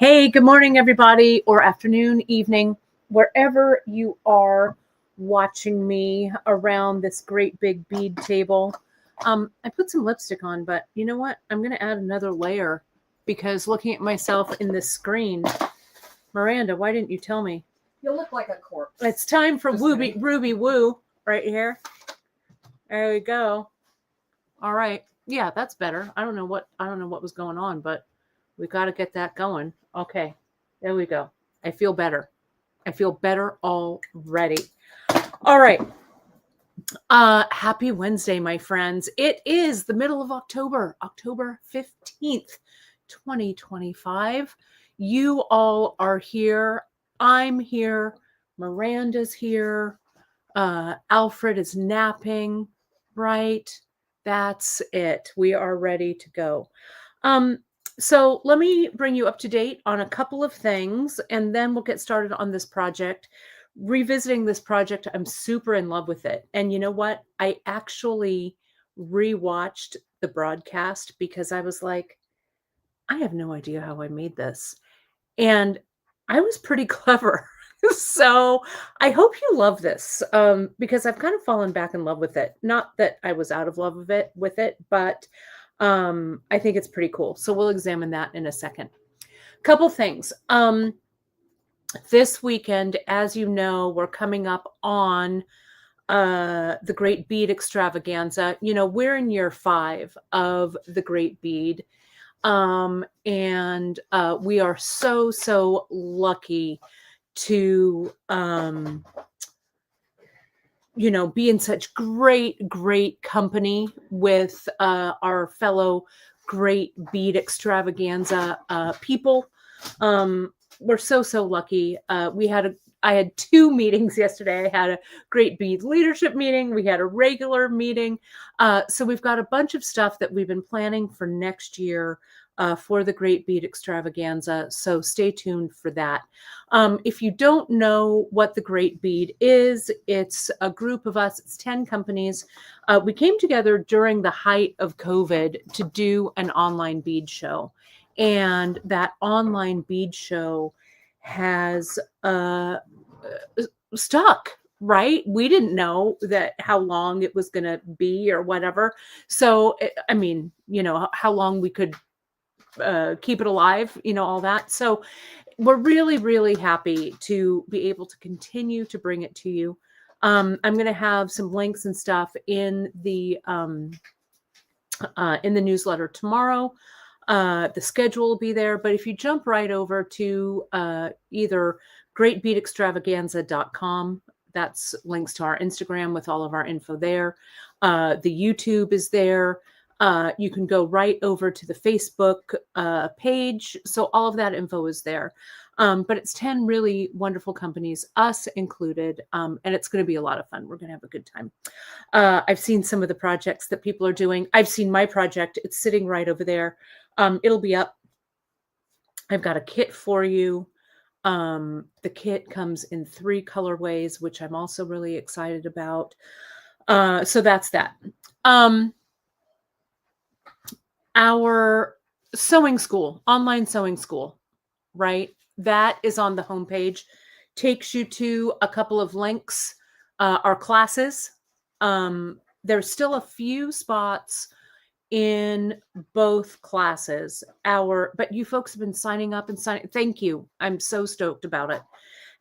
Hey, good morning, everybody, or afternoon, evening, wherever you are watching me around this great big bead table. I put some lipstick on, but you know what? I'm going to add another layer because looking at myself in this screen, Miranda, why didn't you tell me? You'll look like a corpse. It's time for Ruby Woo right here. There we go. All right. Yeah, that's better. I don't know what was going on, but we got to get that going. Okay. There we go. I feel better. I feel better already. All right. Happy Wednesday, my friends. It is the middle of October, October 15th, 2025. You all are here. I'm here. Miranda's here. Alfred is napping, right? That's it. We are ready to go. So let me bring you up to date on a couple of things, and then we'll get started on this project. Revisiting this project, I'm super in love with it. And you know what? I actually rewatched the broadcast because I was like, I have no idea how I made this. And I was pretty clever. So I hope you love this because I've kind of fallen back in love with it. Not that I was out of love with it, but I think it's pretty cool. So we'll examine that in a second. Couple things. This weekend, as you know, we're coming up on the Great Bead Extravaganza. You know, we're in year 5 of the Great Bead. And we are so lucky to be in such great company with our fellow Great Bead Extravaganza people. We're so lucky. I had 2 meetings yesterday. I had a Great Bead leadership meeting. We had a regular meeting. So we've got a bunch of stuff that we've been planning for next year for the Great Bead Extravaganza. So stay tuned for that. If you don't know what the Great Bead is, it's a group of us. It's 10 companies. We came together during the height of COVID to do an online bead show. And that online bead show has stuck, right? We didn't know that how long it was going to be or whatever. So, I mean, how long we could keep it alive, all that. So we're really happy to be able to continue to bring it to you. I'm going to have some links and stuff in the newsletter tomorrow. The schedule will be there, but if you jump right over to either greatbeadextravaganza.com, that's links to our Instagram with all of our info there. The YouTube is there. You can go right over to the Facebook page. So all of that info is there. But it's 10 really wonderful companies, us included, and it's going to be a lot of fun. We're going to have a good time. I've seen some of the projects that people are doing. I've seen my project. It's sitting right over there. It'll be up. I've got a kit for you. The kit comes in 3 colorways, which I'm also really excited about. So that's that. Our sewing school, online sewing school, right? That is on the homepage. Takes you to a couple of links. Our classes. There's still a few spots in both classes. But you folks have been signing up and signing. Thank you. I'm so stoked about it.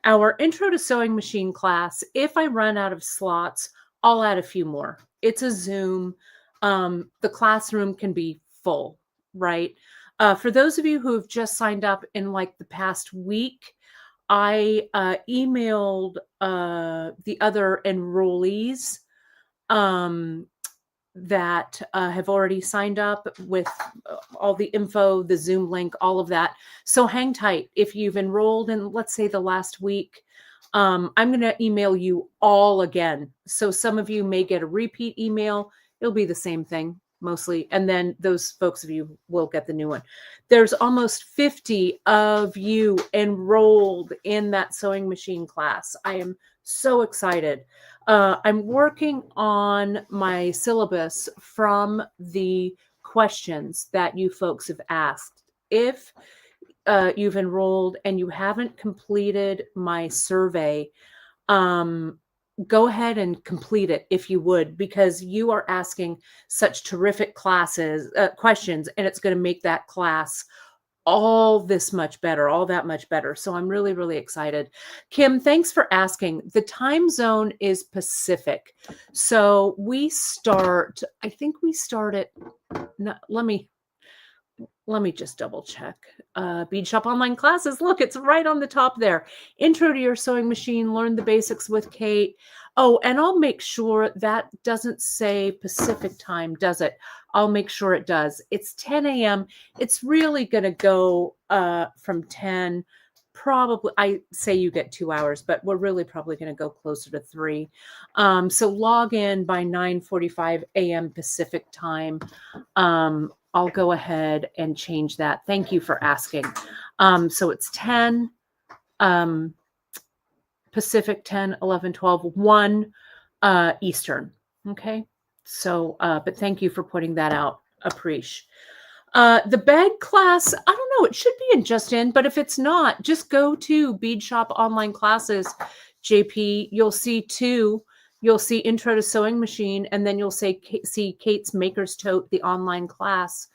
Our intro to sewing machine class. If I run out of slots, I'll add a few more. It's a Zoom. The classroom can be full, right? For those of you who have just signed up in like the past week, I emailed the other enrollees that have already signed up with all the info, the Zoom link, all of that. So hang tight. If you've enrolled in, let's say, the last week, I'm going to email you all again. So some of you may get a repeat email. It'll be the same thing mostly. And then those folks of you will get the new one. There's almost 50 of you enrolled in that sewing machine class. I am so excited. I'm working on my syllabus from the questions that you folks have asked. If you've enrolled and you haven't completed my survey, go ahead and complete it if you would, because you are asking such terrific questions, and it's going to make that class all that much better. So I'm really, really excited. Kim, thanks for asking. The time zone is Pacific. So I think we start at, no, let me just double check. Beadshop online classes. Look, it's right on the top there. Intro to your sewing machine. Learn the basics with Kate. Oh, and I'll make sure that doesn't say Pacific time, does it? I'll make sure it does. It's 10 a.m. It's really going to go from 10. Probably, I say you get 2 hours, but we're really probably going to go closer to 3. So log in by 9:45 a.m. Pacific time. I'll go ahead and change that. Thank you for asking. So it's 10 Pacific, 10, 11, 12, 1 Eastern. Okay. So, but thank you for putting that out. Appreciate. The bag class, I don't know, it should be in Just In, but if it's not, just go to Beadshop online classes, JP. You'll see 2. You'll see Intro to Sewing Machine, and then you'll see Kate's Maker's Tote, the online class.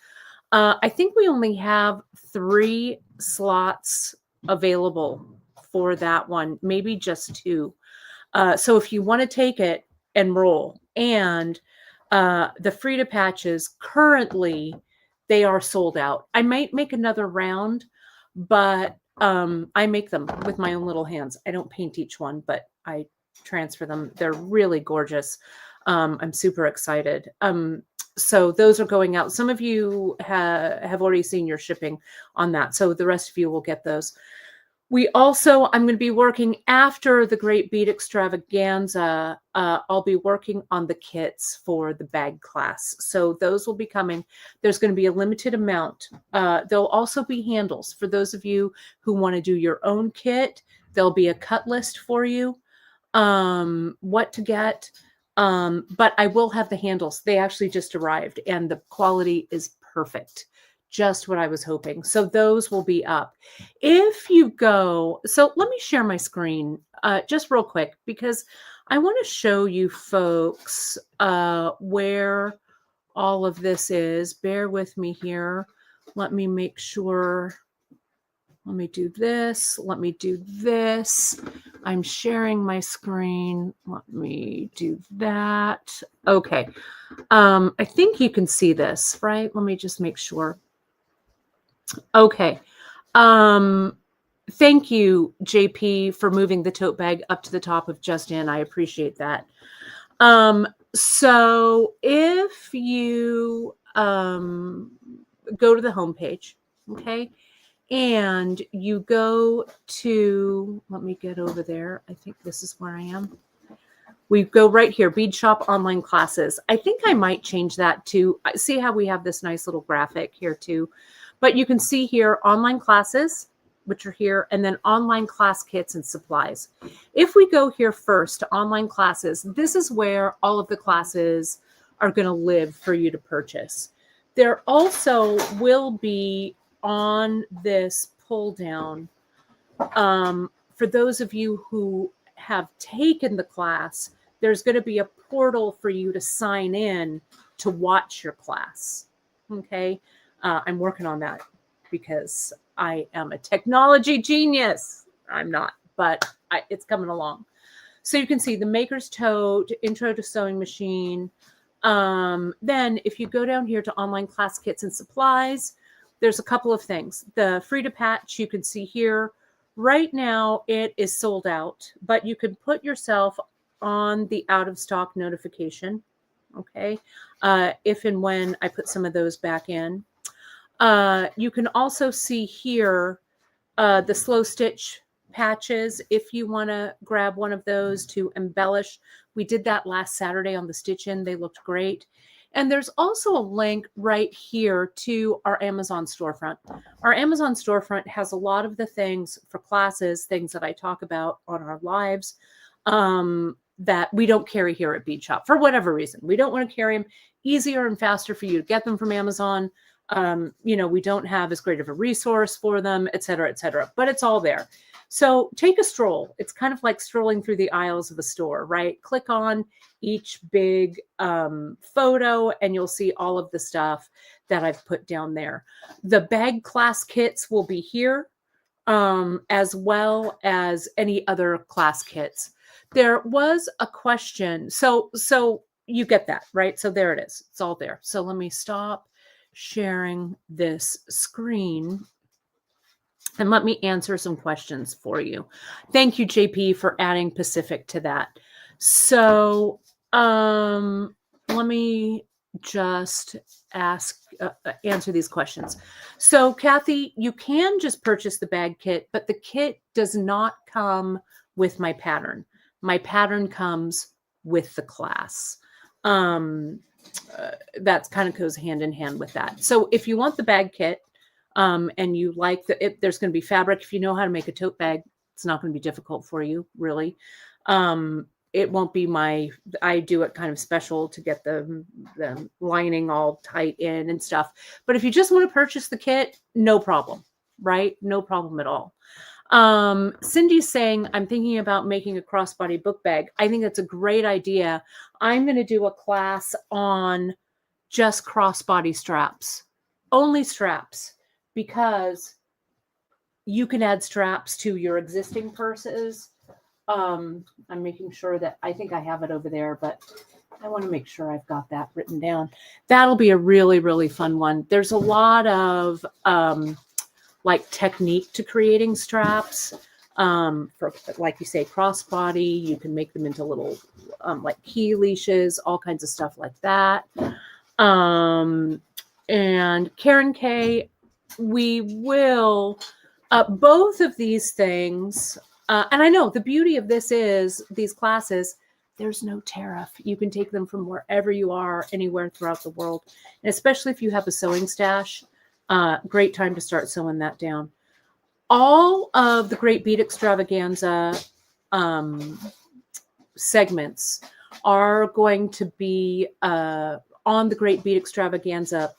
I think we only have 3 slots available for that one, maybe just 2. So if you want to take it, enroll. And the Frida patches, currently, they are sold out. I might make another round, but I make them with my own little hands. I don't paint each one, but I transfer them. They're really gorgeous. I'm super excited. So those are going out. Some of you have already seen your shipping on that. So the rest of you will get those. I'm going to be working after the Great Bead Extravaganza. I'll be working on the kits for the bag class. So those will be coming. There's going to be a limited amount. There'll also be handles for those of you who want to do your own kit. There'll be a cut list for you, what to get. But I will have the handles. They actually just arrived and the quality is perfect. Just what I was hoping. So those will be up. If you go, so let me share my screen just real quick, because I want to show you folks where all of this is. Bear with me here. Let me make sure. Let me do this. Let me do this. I'm sharing my screen. Let me do that. Okay. I think you can see this, right? Let me just make sure. Okay. Thank you, JP, for moving the tote bag up to the top of Just In. I appreciate that. So if you go to the homepage, okay, and you go to, let me get over there. I think this is where I am. We go right here, Beadshop online classes. I think I might change that to, see how we have this nice little graphic here too. But you can see here online classes, which are here, and then online class kits and supplies. If we go here first to online classes, this is where all of the classes are going to live for you to purchase. There also will be on this pull down, for those of you who have taken the class, there's going to be a portal for you to sign in to watch your class. Okay. I'm working on that because I am a technology genius. I'm not, but it's coming along. So you can see the Maker's Tote, Intro to Sewing Machine. Then if you go down here to online class kits and supplies, there's a couple of things. The Frida patch you can see here. Right now it is sold out, but you can put yourself on the out of stock notification. Okay. If and when I put some of those back in. You can also see here the slow stitch patches if you want to grab one of those to embellish. We did that last Saturday on the Stitch In. They looked great. And there's also a link right here to our Amazon storefront. Our Amazon storefront has a lot of the things for classes, things that I talk about on our lives, that we don't carry here at Beadshop for whatever reason. We don't want to carry them. Easier and faster for you to get them from Amazon. We don't have as great of a resource for them, et cetera, but it's all there. So take a stroll. It's kind of like strolling through the aisles of a store, right? Click on each big photo and you'll see all of the stuff that I've put down there. The bag class kits will be here, as well as any other class kits. There was a question. So you get that, right? So there it is. It's all there. So let me stop sharing this screen and let me answer some questions for you. Thank you, JP, for adding Pacific to that. So let me just answer these questions. So Kathy, you can just purchase the bag kit, but the kit does not come with my pattern. My pattern comes with the class. That kind of goes hand in hand with that. So if you want the bag kit, and you like there's going to be fabric. If you know how to make a tote bag, it's not going to be difficult for you, really. It won't be I do it kind of special to get the lining all tight in and stuff. But if you just want to purchase the kit, no problem, right? No problem at all. Cindy's saying, I'm thinking about making a crossbody book bag. I think that's a great idea. I'm going to do a class on just crossbody straps, only straps, because you can add straps to your existing purses. I'm making sure that I think I have it over there, but I want to make sure I've got that written down. That'll be a really, really fun one. There's a lot of like technique to creating straps. For, like you say, crossbody, you can make them into little like key leashes, all kinds of stuff like that. And Karen K, we will, both of these things, and I know the beauty of this is these classes, there's no tariff. You can take them from wherever you are, anywhere throughout the world. And especially if you have a sewing stash, great time to start sewing that down. All of the Great Bead Extravaganza segments are going to be on the Great Bead Extravaganza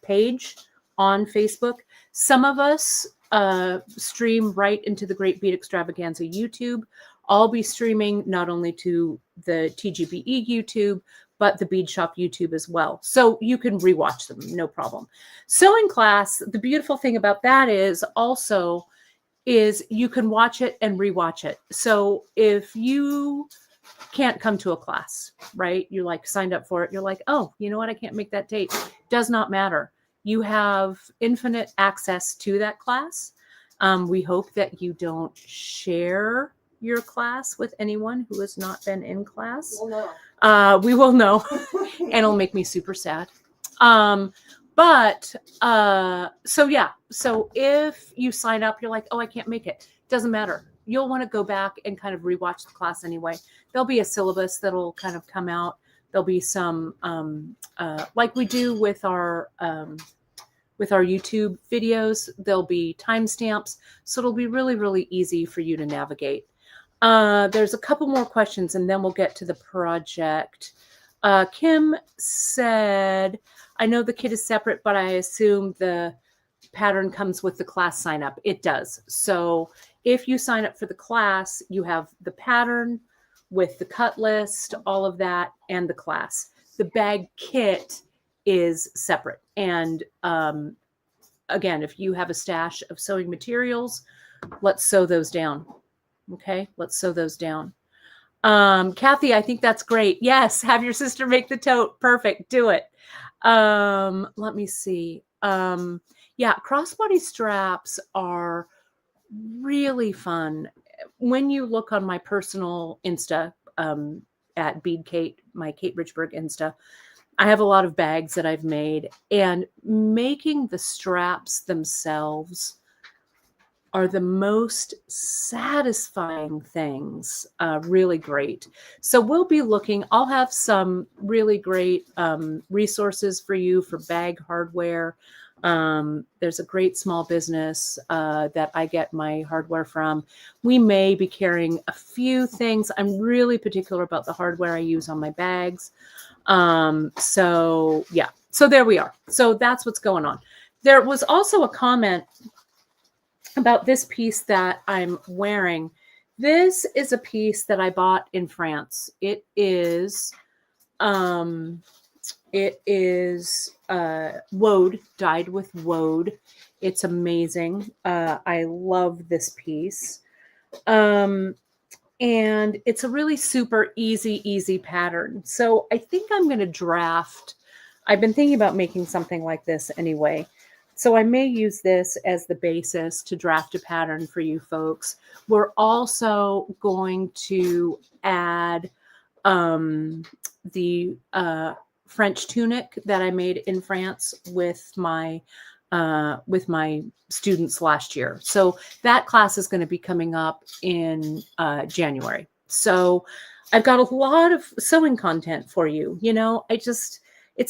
page on Facebook. Some of us stream right into the Great Bead Extravaganza YouTube. I'll be streaming not only to the TGBE YouTube, but the Beadshop YouTube as well. So you can rewatch them, no problem. Sewing class, the beautiful thing about that is also you can watch it and rewatch it. So if you can't come to a class, right? You're like signed up for it. You're like, oh, you know what? I can't make that date. Does not matter. You have infinite access to that class. We hope that you don't share your class with anyone who has not been in class. We'll know. We will know, and it'll make me super sad. So yeah. So if you sign up, you're like, oh, I can't make it. Doesn't matter. You'll want to go back and kind of rewatch the class anyway. There'll be a syllabus that'll kind of come out. There'll be some, like we do with our YouTube videos, there'll be timestamps. So it'll be really, really easy for you to navigate. There's a couple more questions and then we'll get to the project. Kim said, I know the kit is separate, but I assume the pattern comes with the class sign up. It does. So if you sign up for the class, you have the pattern with the cut list, all of that, and the class. The bag kit is separate. And again, if you have a stash of sewing materials, let's sew those down. Okay, let's sew those down. Kathy, I think that's great. Yes, have your sister make the tote. Perfect. Do it. Let me see. Yeah, crossbody straps are really fun. When you look on my personal Insta at Bead Kate, my Kate Richburg Insta, I have a lot of bags that I've made, and making the straps themselves are the most satisfying things. Really great. So we'll be looking, I'll have some really great resources for you for bag hardware. There's a great small business that I get my hardware from. We may be carrying a few things. I'm really particular about the hardware I use on my bags. So yeah, so there we are. So that's what's going on. There was also a comment about this piece that I'm wearing. This is a piece that I bought in France. Um it is woad, dyed with woad. It's amazing. I love this piece. Um and it's a really super easy pattern. So I think I'm going to draft. I've been thinking about making something like this anyway. So I may use this as the basis to draft a pattern for you folks. We're also going to add the French tunic that I made in France with my students last year. So that class is going to be coming up in January. So I've got a lot of sewing content for you. You know, it's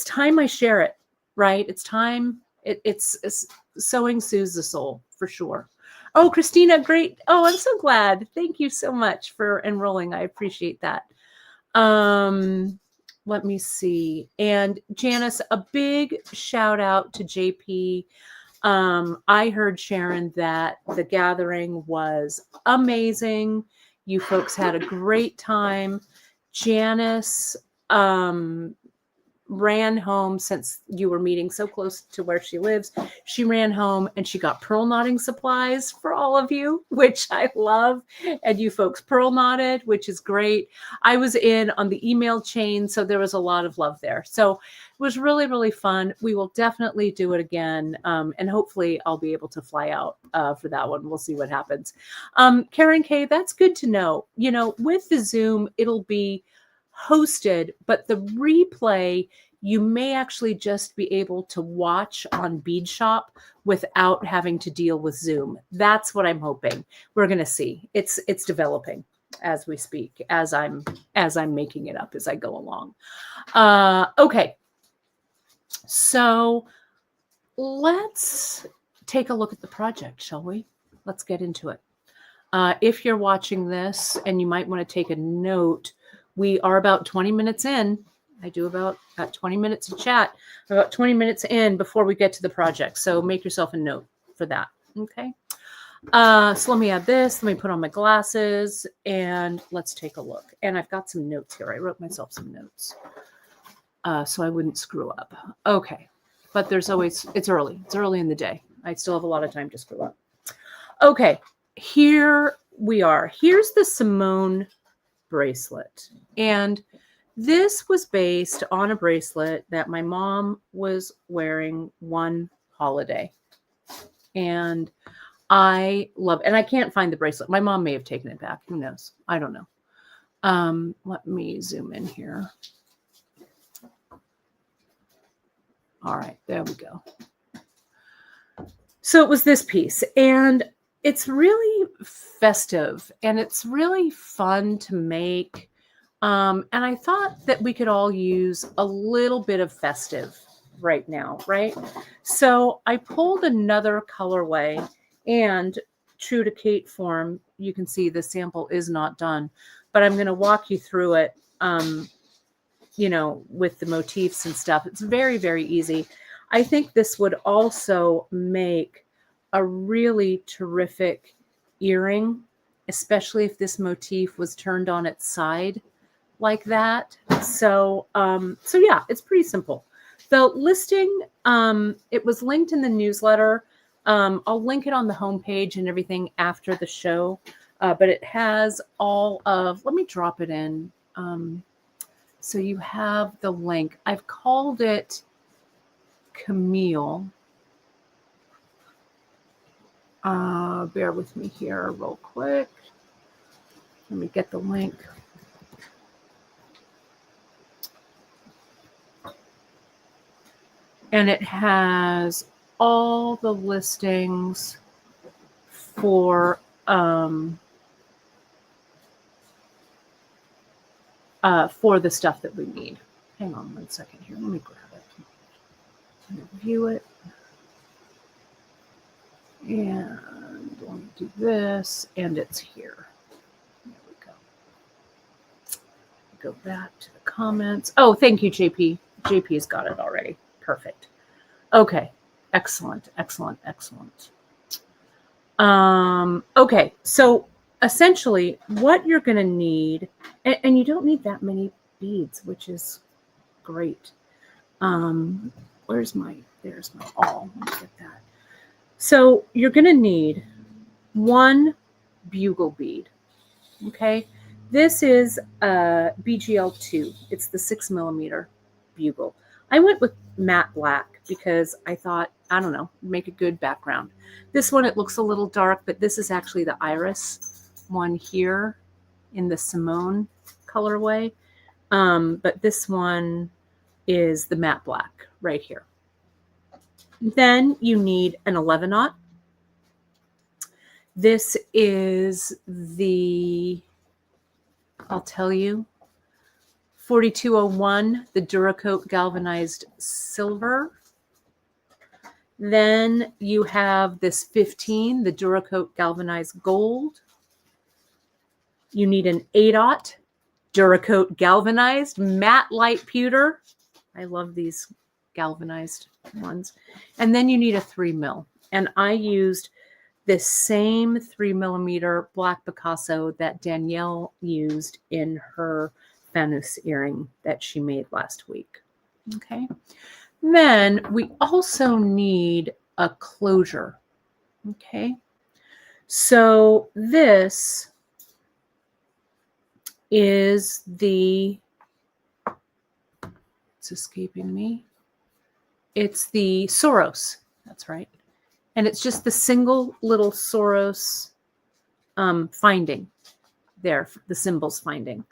time I share it, right? It's time. It's sewing soothes the soul for sure. Oh, Christina, great. Oh, I'm so glad. Thank you so much for enrolling. I appreciate that. Let me see. And Janice, a big shout out to JP. I heard, Sharon, that the gathering was amazing. You folks had a great time. Janice ran home, since you were meeting so close to where she lives. She ran home and she got pearl knotting supplies for all of you, which I love. And you folks pearl knotted, which is great. I was in on the email chain, so there was a lot of love there. So it was really fun. We will definitely do it again. And hopefully I'll be able to fly out for that one. We'll see what happens. Karen K, that's good to know. You know, with the Zoom, it'll be hosted, but the replay you may actually just be able to watch on Beadshop without having to deal with Zoom. That's what I'm hoping. We're going to see. It's developing as we speak, as I'm making it up as I go along. Okay. So let's take a look at the project, shall we? Let's get into it. If you're watching this, and you might want to take a note, we are about 20 minutes in. I do about 20 minutes of chat, about 20 minutes in before we get to the project. So make yourself a note for that. Okay. So let me add this. Let me put on my glasses and let's take a look. And I've got some notes here. I wrote myself some notes so I wouldn't screw up. Okay. But there's always, it's early. It's early in the day. I still have a lot of time to screw up. Okay. Here we are. Here's the Simone bracelet. And this was based on a bracelet that my mom was wearing one holiday. And I love, and I can't find the bracelet. My mom may have taken it back. Who knows? I don't know. Let me zoom in here. All right, there we go. So it was this piece, and it's really festive and it's really fun to make. And I thought that we could all use a little bit of festive right now, right? So I pulled another colorway, and true to Kate form, you can see the sample is not done, but I'm going to walk you through it, you know, with the motifs and stuff. It's very easy. I think this would also make a really terrific earring, especially if this motif was turned on its side like that. So yeah, it's pretty simple. The listing, it was linked in the newsletter. I'll link it on the homepage and everything after the show, but it has all of, let me drop it in. So you have the link. I've called it Camille. Bear with me here real quick. Let me get the link. And it has all the listings for the stuff that we need. Hang on 1 second here. Let me grab it. I'm going to view it. And let me do this. And it's here. There we go. Go back to the comments. Oh, thank you, JP. JP's got it already. Perfect. Okay. Excellent. Excellent. Excellent. Okay. So essentially what you're going to need, and you don't need that many beads, which is great. There's my all. Let me get that. So you're going to need one bugle bead. Okay. This is a BGL2. It's the 6mm bugle. I went with matte black because I thought, I don't know, make a good background. This one, it looks a little dark, but this is actually the iris one here in the Simone colorway. But this one is the matte black right here. Then you need an 11-aught. This is the, I'll tell you, 4201, the Duracoat galvanized silver. Then you have this 15, the Duracoat galvanized gold. You need an 8-aught Duracoat galvanized matte light pewter. I love these galvanized ones. And then you need a 3mm. And I used this same 3mm black Picasso that Danielle used in her Fanus earring that she made last week. Okay. Then we also need a closure. Okay. So this is the, it's escaping me. It's the Soros. That's right. And it's just the single little Soros finding there, the symbols finding.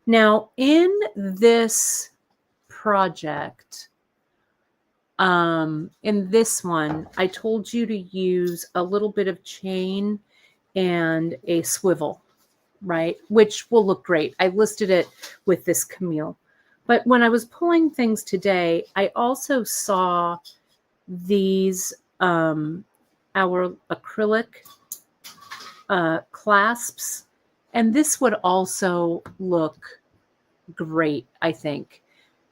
Now, in this project, in this one, I told you to use a little bit of chain and a swivel, right? Which will look great. I listed it with this Camille. But when I was pulling things today, I also saw these our acrylic clasps, and this would also look great, I think.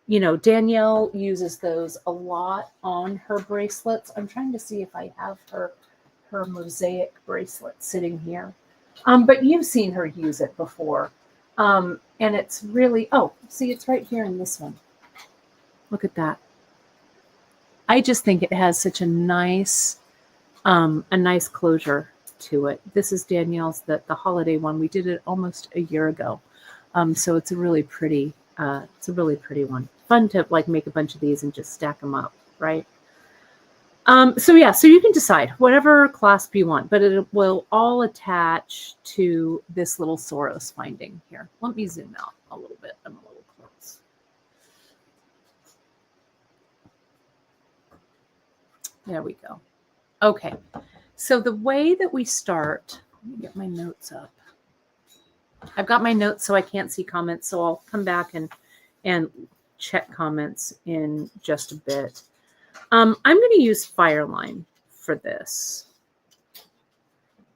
You know, Danielle uses those a lot on her bracelets. I'm trying to see if I have her mosaic bracelet sitting here. But you've seen her use it before. And it's really, oh, see, it's right here in this one. Look at that. I just think it has such a nice closure to it. This is Danielle's, the holiday one. We did it almost a year ago. So it's a really pretty one. Fun to like make a bunch of these and just stack them up, right? So yeah, so you can decide whatever clasp you want, but it will all attach to this little Soros finding here. Let me zoom out a little bit. I'm a little close. There we go. Okay, so the way that we start, let me get my notes up. I've got my notes so I can't see comments, so I'll come back and check comments in just a bit. I'm going to use Fireline for this.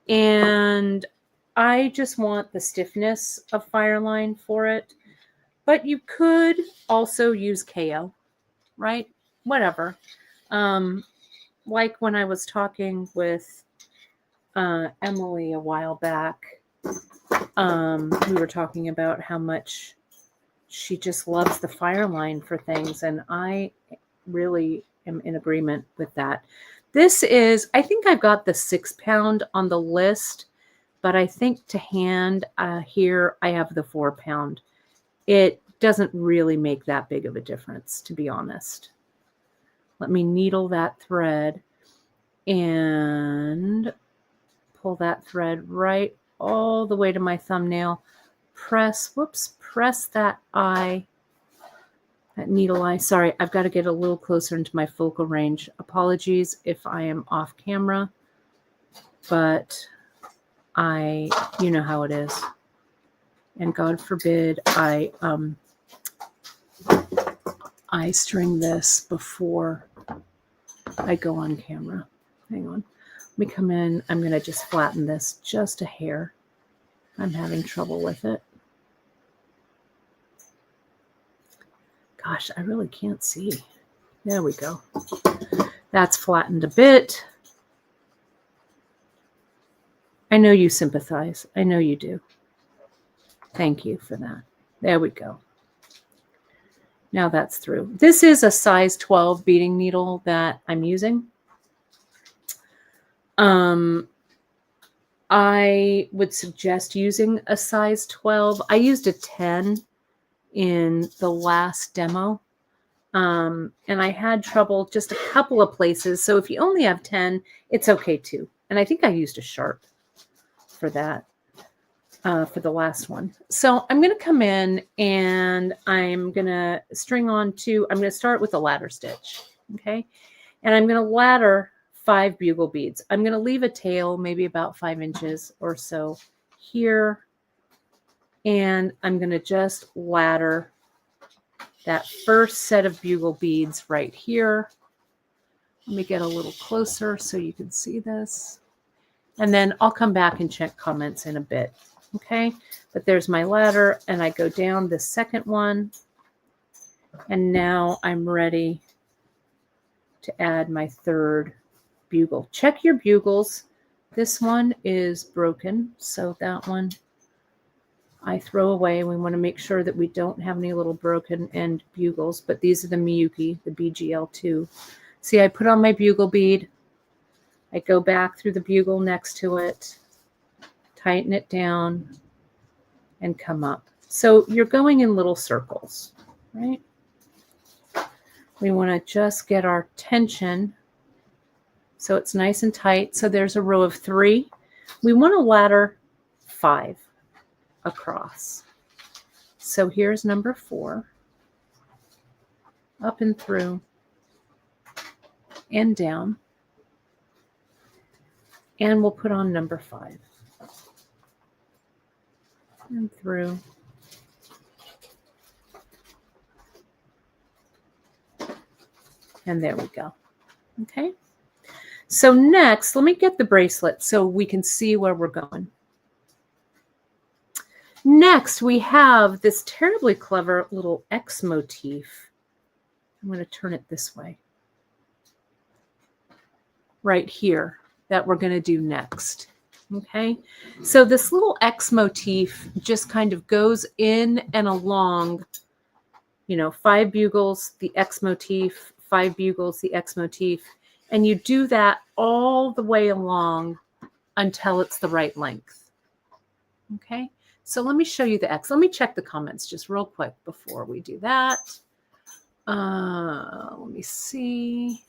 And I just want the stiffness of Fireline for it. But you could also use KO, right? Whatever. Like when I was talking with Emily a while back, we were talking about how much she just loves the Fireline for things. And I really am in agreement with that. This is, I think I've got the 6-pound on the list, but I think to hand here, I have the 4-pound. It doesn't really make that big of a difference, to be honest. Let me needle that thread and pull that thread right all the way to my thumbnail. Press that eye. That needle eye. Sorry, I've got to get a little closer into my focal range. Apologies if I am off camera, but you know how it is. And God forbid I string this before I go on camera. Hang on. Let me come in. I'm going to just flatten this just a hair. I'm having trouble with it. Gosh, I really can't see. There we go. That's flattened a bit. I know you sympathize. I know you do. Thank you for that. There we go. Now that's through. This is a size 12 beading needle that I'm using. I would suggest using a size 12. I used a 10 in the last demo. And I had trouble just a couple of places. So if you only have 10, it's okay too. And I think I used a sharp for that, for the last one. So I'm going to come in and I'm going to string on I'm going to start with a ladder stitch. Okay. And I'm going to ladder 5 bugle beads. I'm going to leave a tail, maybe about 5 inches or so here. And I'm going to just ladder that first set of bugle beads right here. Let me get a little closer so you can see this. And then I'll come back and check comments in a bit. Okay, but there's my ladder, and I go down the second one. And now I'm ready to add my third bugle. Check your bugles. This one is broken, so that one I throw away. We want to make sure that we don't have any little broken end bugles, but these are the Miyuki, the BGL2. See, I put on my bugle bead. I go back through the bugle next to it, tighten it down, and come up. So you're going in little circles, right? We want to just get our tension so it's nice and tight. So there's a row of 3. We want to ladder 5 across. So here's number 4, up and through and down, and we'll put on number 5 and through and there we go. Okay, so next let me get the bracelet so we can see where we're going. Next, we have this terribly clever little X motif. I'm going to turn it this way. Right here, that we're going to do next. Okay, so this little X motif just kind of goes in and along, 5 bugles, the X motif, 5 bugles, the X motif, and you do that all the way along until it's the right length. Okay. So let me show you the X. Let me check the comments just real quick before we do that. Let me see.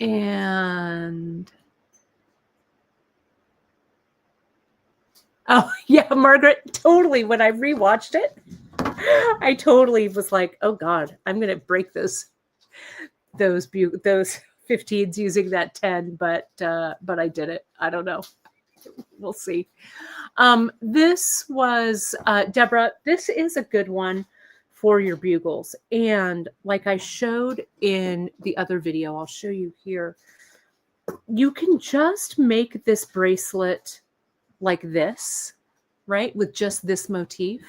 And oh yeah, Margaret, totally. When I rewatched it, I totally was like, oh God, I'm gonna break those 15s using that 10, but I did it. I don't know. We'll see. This was, Deborah, this is a good one for your bugles. And like I showed in the other video, I'll show you here. You can just make this bracelet like this, right? With just this motif.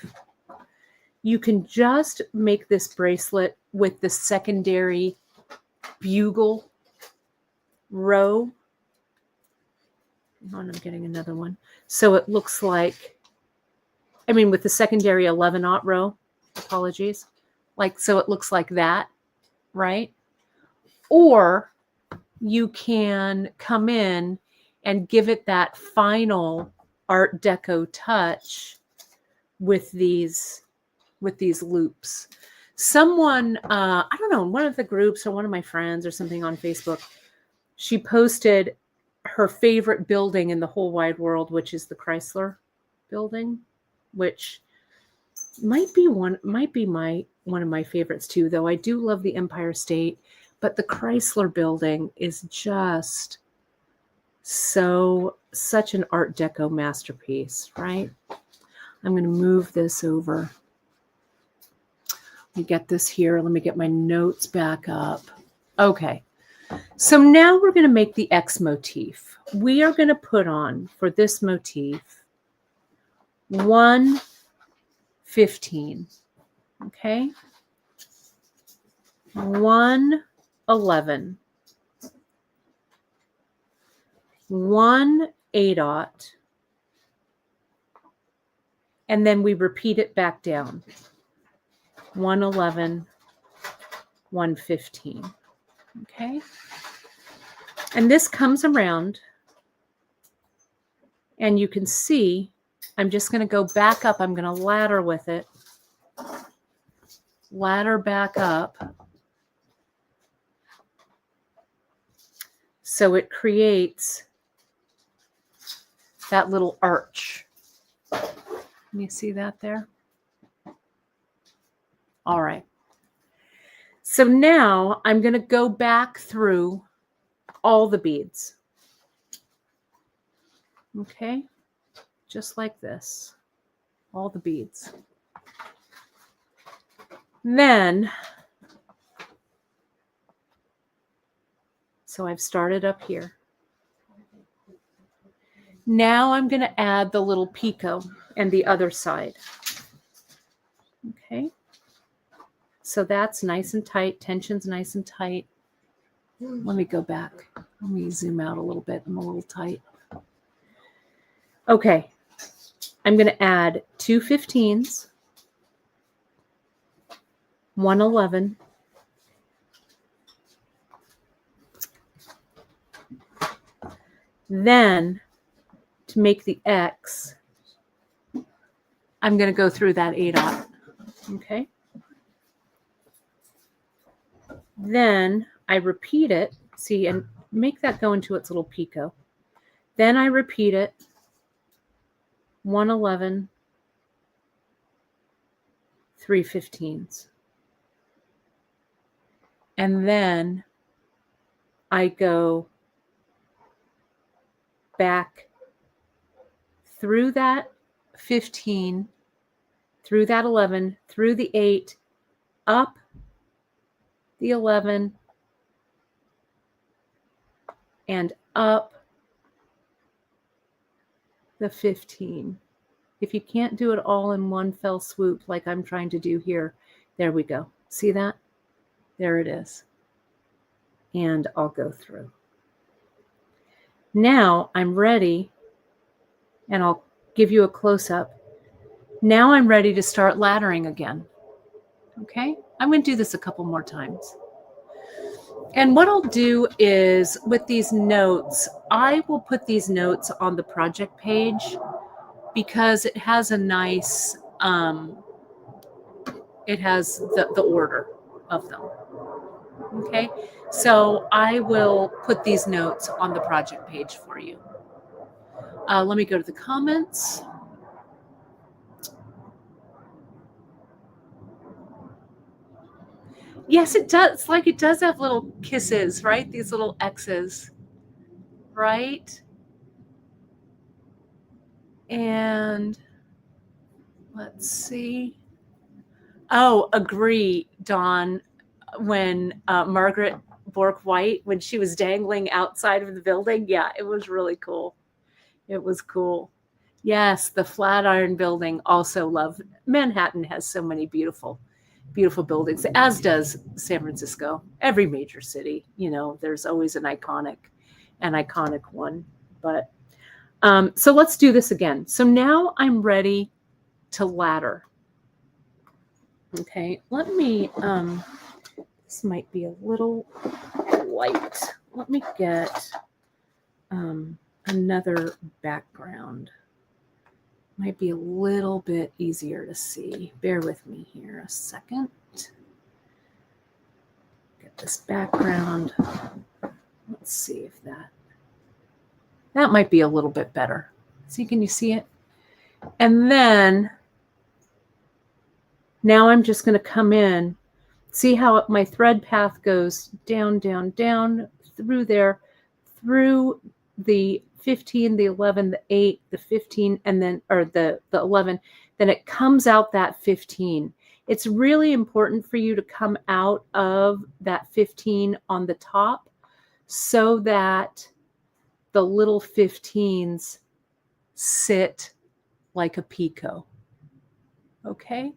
You can just make this bracelet with the secondary bugle row. I'm getting another one. So it looks like, with the secondary 11/0 row, apologies. So it looks like that, right? Or you can come in and give it that final Art Deco touch with these loops. Someone, I don't know, one of the groups or one of my friends or something on Facebook, she posted her favorite building in the whole wide world, which is the Chrysler building, which might be one of my favorites too, though I do love the Empire State, but the Chrysler building is just such an Art Deco masterpiece, right? I'm going to move this over. Let me get this here. Let me get my notes back up. Okay. So now we're going to make the X motif. We are going to put on, for this motif, 1 15. Okay. 111, 1 A-dot, and then we repeat it back down. 111, 115. Okay. And this comes around, and you can see I'm just going to go back up. I'm going to ladder with it. Ladder back up. So it creates that little arch. Can you see that there? All right. So now I'm going to go back through all the beads. Okay. Just like this. All the beads. Then, so I've started up here. Now I'm going to add the little picot and the other side. Okay. So that's nice and tight. Tension's nice and tight. Let me go back. Let me zoom out a little bit. I'm a little tight. Okay. I'm going to add 2 15s, 111, then to make the X, I'm going to go through that A-dot. Okay. Then I repeat it, see, and make that go into its little picot. Then I repeat it, 111, 3 15s. And then I go back through that 15, through that 11, through the 8, up the 11, and up the 15. If you can't do it all in one fell swoop like I'm trying to do here, there we go. See that? There it is. And I'll go through. Now I'm ready, and I'll give you a close-up. Now I'm ready to start laddering again. Okay? I'm going to do this a couple more times. And what I'll do is with these notes, I will put these notes on the project page because it has a nice, it has the order of them. Okay, so I will put these notes on the project page for you. Let me go to the comments. Yes, it does. Like it does have little kisses, right? These little X's, right? And let's see. Oh, agree, Dawn. When Margaret Bork-White, when she was dangling outside of the building, yeah, it was really cool. It was cool. Yes, the Flatiron Building, also love. Manhattan has so many beautiful, beautiful buildings, as does San Francisco. Every major city, you know, there's always an iconic one. But so let's do this again. So now I'm ready to ladder. Okay, let me, this might be a little light. Let me get another background. Might be a little bit easier to see. Bear with me here a second. Get this background. Let's see if that might be a little bit better. See, can you see it? And then now I'm just going to come in. See how my thread path goes down, down, down through there, through the 15, the 11, the 8, the 15, and then, or the 11, then it comes out that 15. It's really important for you to come out of that 15 on the top so that the little 15s sit like a picot. Okay?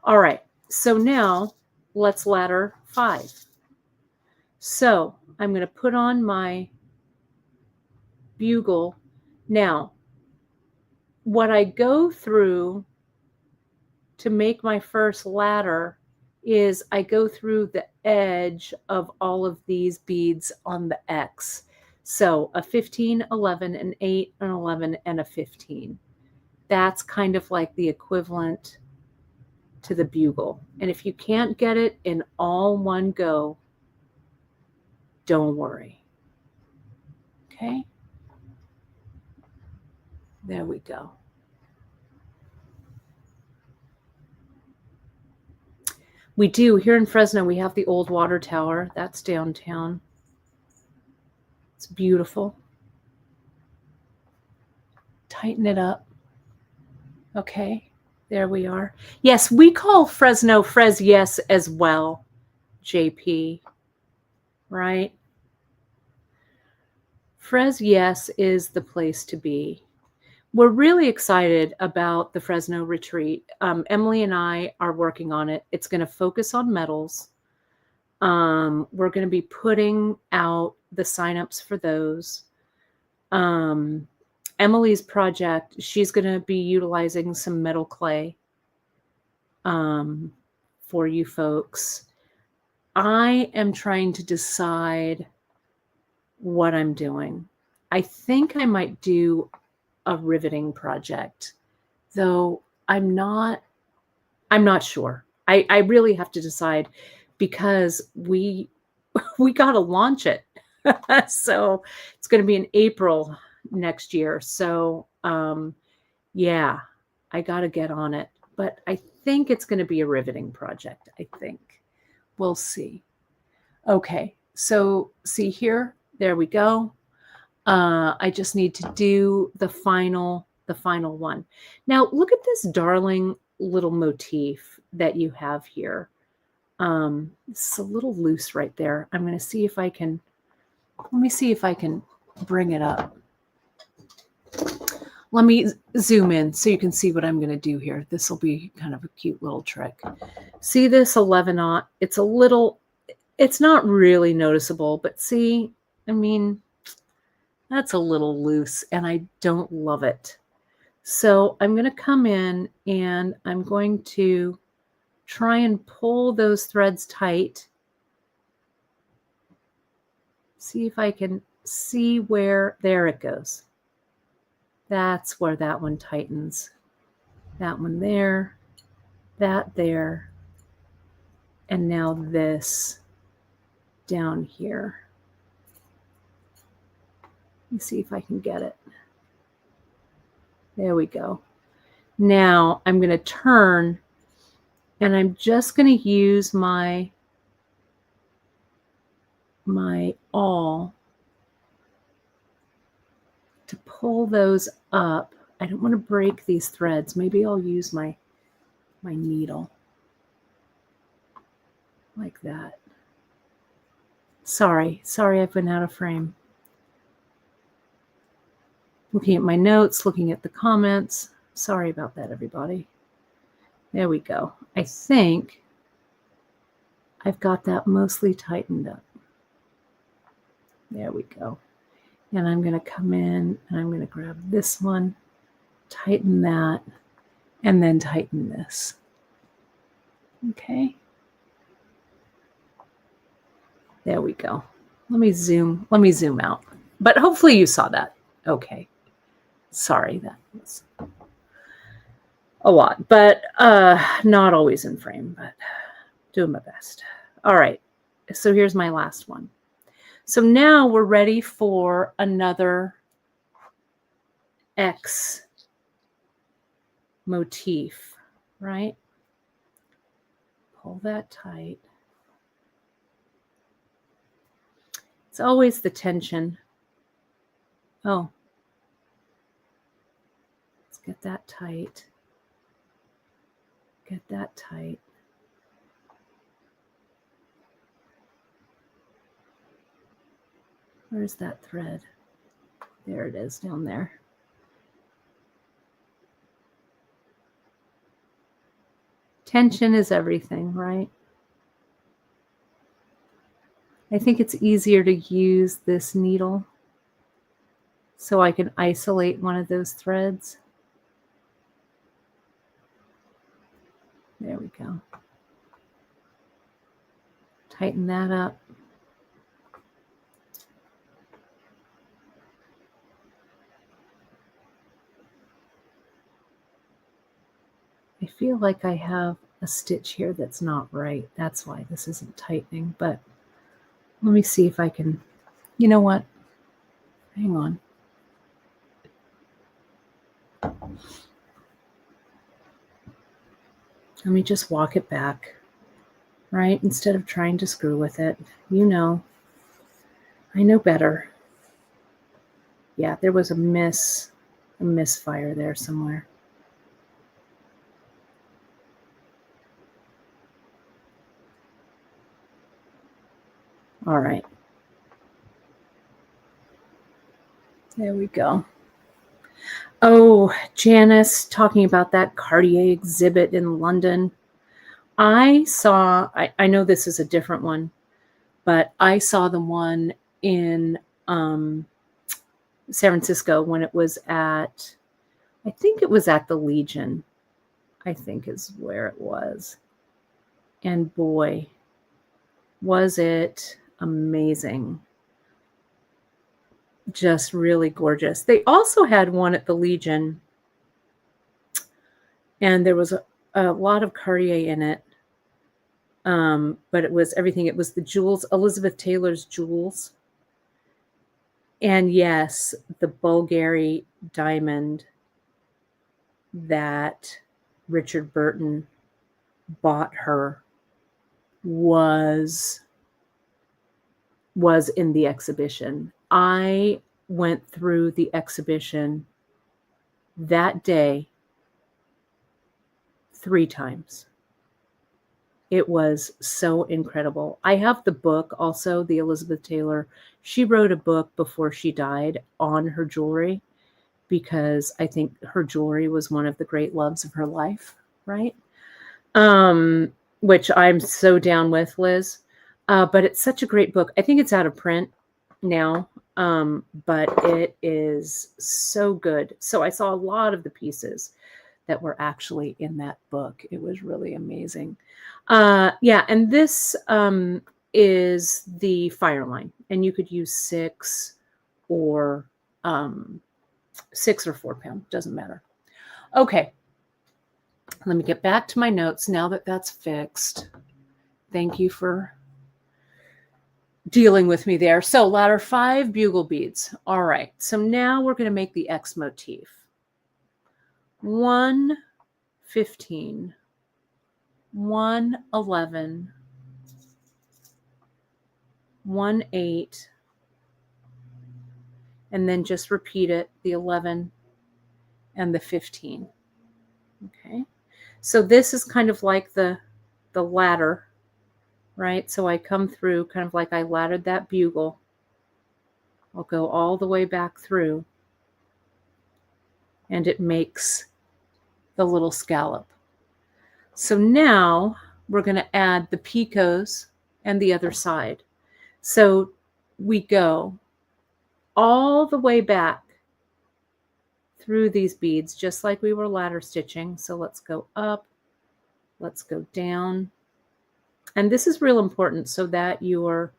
All right. So now let's ladder 5. So I'm going to put on my bugle. Now, what I go through to make my first ladder is I go through the edge of all of these beads on the X. So a 15, 11, an 8, an 11, and a 15. That's kind of like the equivalent to the bugle. And if you can't get it in all one go, don't worry. Okay? There we go. We do. Here in Fresno, we have the old water tower. That's downtown. It's beautiful. Tighten it up. Okay, there we are. Yes, we call Fresno Fres Yes as well, JP, right? Fres Yes is the place to be. We're really excited about the Fresno retreat. Emily and I are working on it. It's going to focus on metals. We're going to be putting out the signups for those. Emily's project, she's going to be utilizing some metal clay for you folks. I am trying to decide what I'm doing. I think I might do a riveting project, though I'm not sure. I really have to decide because we got to launch it. So it's going to be in April next year. So yeah, I got to get on it. But I think it's going to be a riveting project. I think. We'll see. Okay, so see here, there we go. I just need to do the final one. Now look at this darling little motif that you have here. It's a little loose right there. I'm going to see if I can, let me see if I can bring it up. Let me zoom in so you can see what I'm going to do here. This will be kind of a cute little trick. See this 11-aught? It's a little, it's not really noticeable, but see, I mean, that's a little loose and I don't love it. So I'm going to come in and I'm going to try and pull those threads tight. See if I can see where, there it goes. That's where that one tightens. That one there, that there, and now this down here. Let me see if I can get it. There we go. Now I'm going to turn and I'm just going to use my awl to pull those up. I don't want to break these threads. Maybe I'll use my needle like that. Sorry, I've been out of frame. Looking at my notes, looking at the comments. Sorry about that, everybody. There we go. I think I've got that mostly tightened up. There we go. And I'm going to come in and I'm going to grab this one, tighten that, and then tighten this. Okay. There we go. Let me zoom out. But hopefully you saw that. Okay. Sorry, that was a lot, but not always in frame, but doing my best. All right. So here's my last one. So now we're ready for another X motif, right? Pull that tight. It's always the tension. Oh, let's get that tight. Get that tight. Where's that thread? There it is down there. Tension is everything, right? I think it's easier to use this needle so I can isolate one of those threads. There we go. Tighten that up. I feel like I have a stitch here that's not right. That's why this isn't tightening, but let me see if I can, you know what? Hang on. Let me just walk it back, right? Instead of trying to screw with it. You know, I know better. Yeah, there was a misfire there somewhere. All right. There we go. Oh, Janice, talking about that Cartier exhibit in London. I know this is a different one, but I saw the one in San Francisco when it was at, I think it was at the Legion, I think is where it was. And boy, was it amazing. Just really gorgeous. They also had one at the Legion, and there was a lot of Cartier in it. But it was everything. It was the jewels, Elizabeth Taylor's jewels. And yes, the Bulgari diamond that Richard Burton bought her was in the exhibition. I went through the exhibition that day 3 times. It was so incredible. I have the book also, the Elizabeth Taylor. She wrote a book before she died on her jewelry because I think her jewelry was one of the great loves of her life, right? Which I'm so down with, Liz. But it's such a great book. I think it's out of print now, but it is so good. So I saw a lot of the pieces that were actually in that book. It was really amazing. Yeah, and this is the fire line, and you could use 6 or 4 pound, doesn't matter. Okay, let me get back to my notes now that that's fixed. Thank you for dealing with me there. So ladder 5 bugle beads. All right, so now we're going to make the X motif. 1 15, 1 11, 1 8, and then just repeat it, the 11 and the 15. Okay, so this is kind of like the ladder, right? So I come through kind of like I laddered that bugle. I'll go all the way back through, and it makes the little scallop. So now we're going to add the picots and the other side. So we go all the way back through these beads, just like we were ladder stitching. So let's go up, let's go down. And this is real important so that your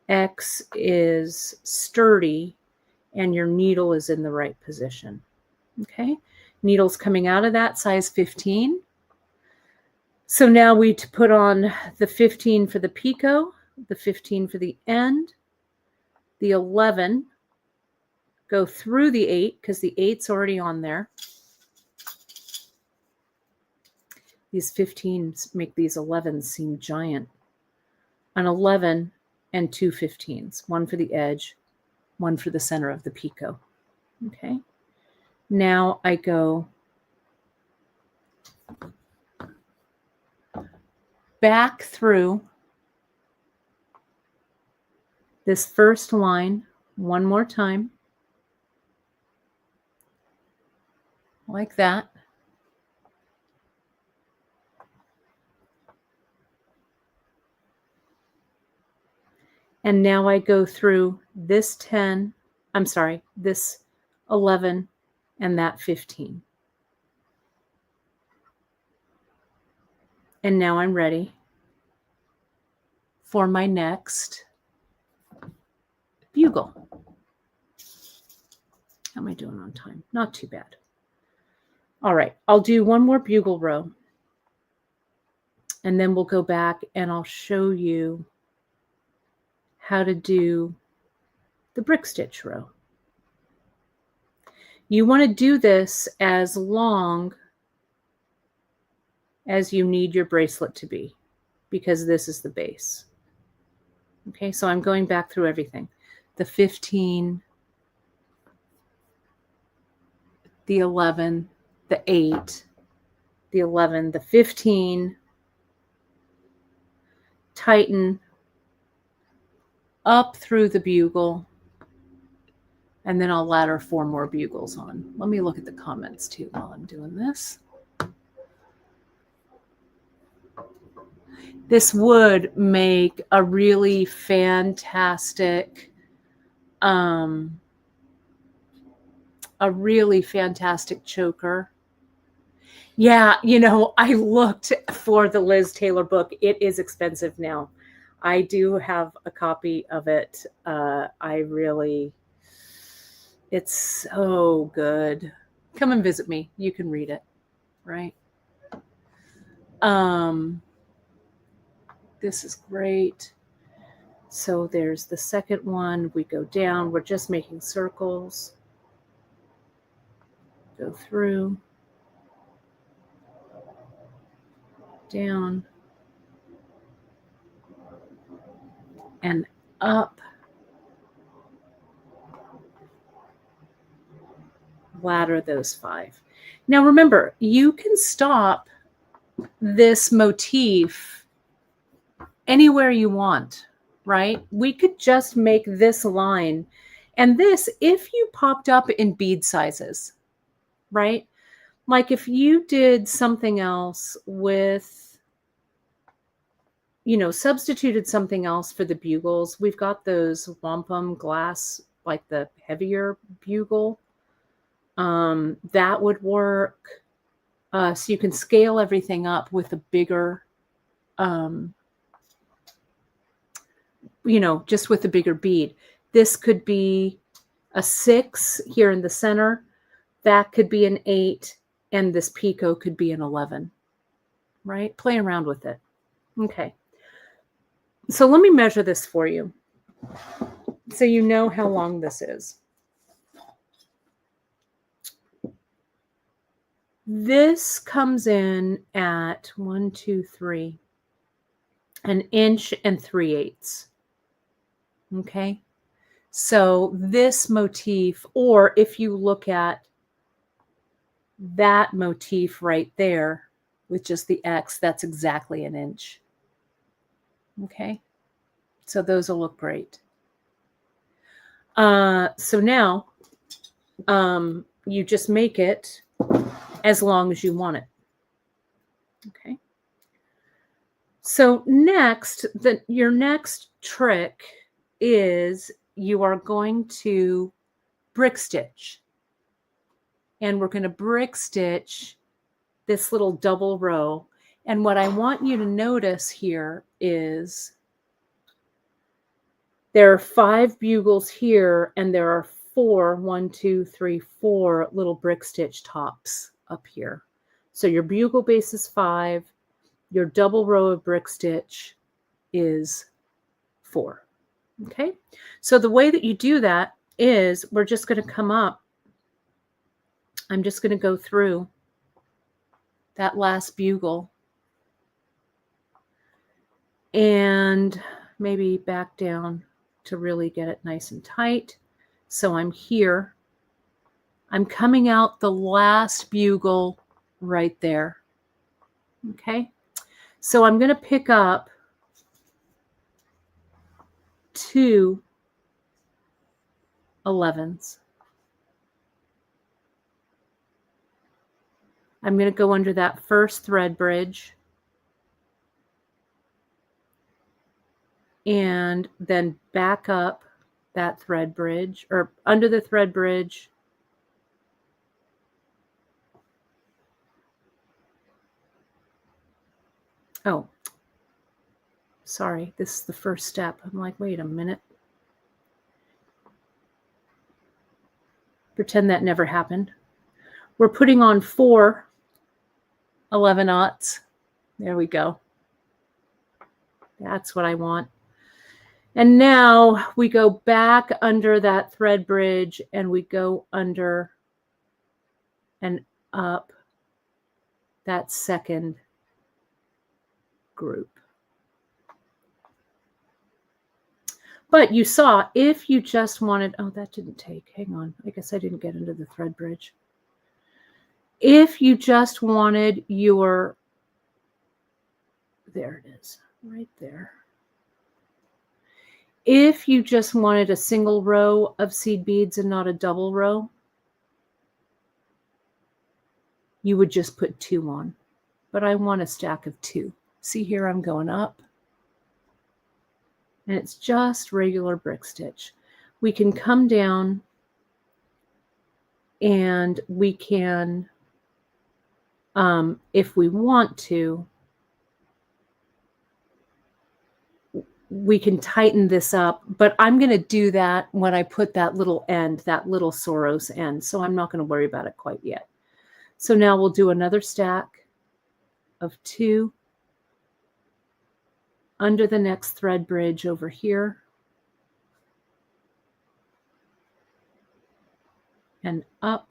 X is sturdy and your needle is in the right position. Okay, needle's coming out of that size 15. So now we put on the 15 for the picot, the 15 for the end, the 11, go through the 8 because the 8's already on there. These 15s make these 11s seem giant. An 11 and 2 15s, one for the edge, one for the center of the picot. Okay. Now I go back through this first line one more time, like that. And now I go through this 10, I'm sorry, this 11 and that 15. And now I'm ready for my next bugle. How am I doing on time? Not too bad. All right, I'll do one more bugle row. And then we'll go back and I'll show you how to do the brick stitch row. You want to do this as long as you need your bracelet to be, because this is the base. Okay, so I'm going back through everything. The 15, the 11, the 8, the 11, the 15, tighten up through the bugle, and then I'll ladder 4 more bugles on. Let me look at the comments too while I'm doing this. This would make a really fantastic, choker. Yeah, you know, I looked for the Liz Taylor book. It is expensive now. I do have a copy of it. It's so good. Come and visit me. You can read it, right? This is great. So there's the second one. We go down. We're just making circles. Go through. Down. And up. Ladder those 5. Now remember, you can stop this motif anywhere you want, right? We could just make this line, and this, if you popped up in bead sizes, right? Like if you did something else with, you know, substituted something else for the bugles. We've got those wampum glass, like the heavier bugle. That would work. So you can scale everything up with a bigger, you know, just with a bigger bead. This could be a 6 here in the center. That could be an 8. And this picot could be an 11, right? Play around with it. Okay. So let me measure this for you so you know how long this is. This comes in at 1, 2, 3, an inch and 3/8. Okay. So this motif, or if you look at that motif right there with just the X, that's exactly an inch. Okay. So those will look great. So now you just make it as long as you want it. Okay. So next, your next trick is you are going to brick stitch. And we're going to brick stitch this little double row. And what I want you to notice here is there are 5 bugles here, and there are 4, 1, 2, 3, 4 little brick stitch tops up here. So your bugle base is 5. Your double row of brick stitch is 4. Okay. So the way that you do that is we're just going to come up. I'm just going to go through that last bugle and maybe back down to really get it nice and tight. So I'm here. I'm coming out the last bugle right there. Okay. So I'm going to pick up 2 11s. I'm going to go under that first thread bridge. and then back up that thread bridge, or under the thread bridge. Oh, sorry, this is the first step. I'm like, wait a minute. Pretend that never happened. We're putting on 4 11/aughts. There we go. That's what I want. And now we go back under that thread bridge and we go under and up that second group. But you saw, if you just wanted, oh, that didn't take, hang on. I guess I didn't get into the thread bridge. If you just wanted your, there it is, right there. If you just wanted a single row of seed beads and not a double row, you would just put 2 on. But I want a stack of 2. See here, I'm going up. And it's just regular brick stitch. We can come down and we can, if we want to, we can tighten this up, but I'm going to do that when I put that little end, that little Soros end. So I'm not going to worry about it quite yet. So now we'll do another stack of 2 under the next thread bridge over here. And up.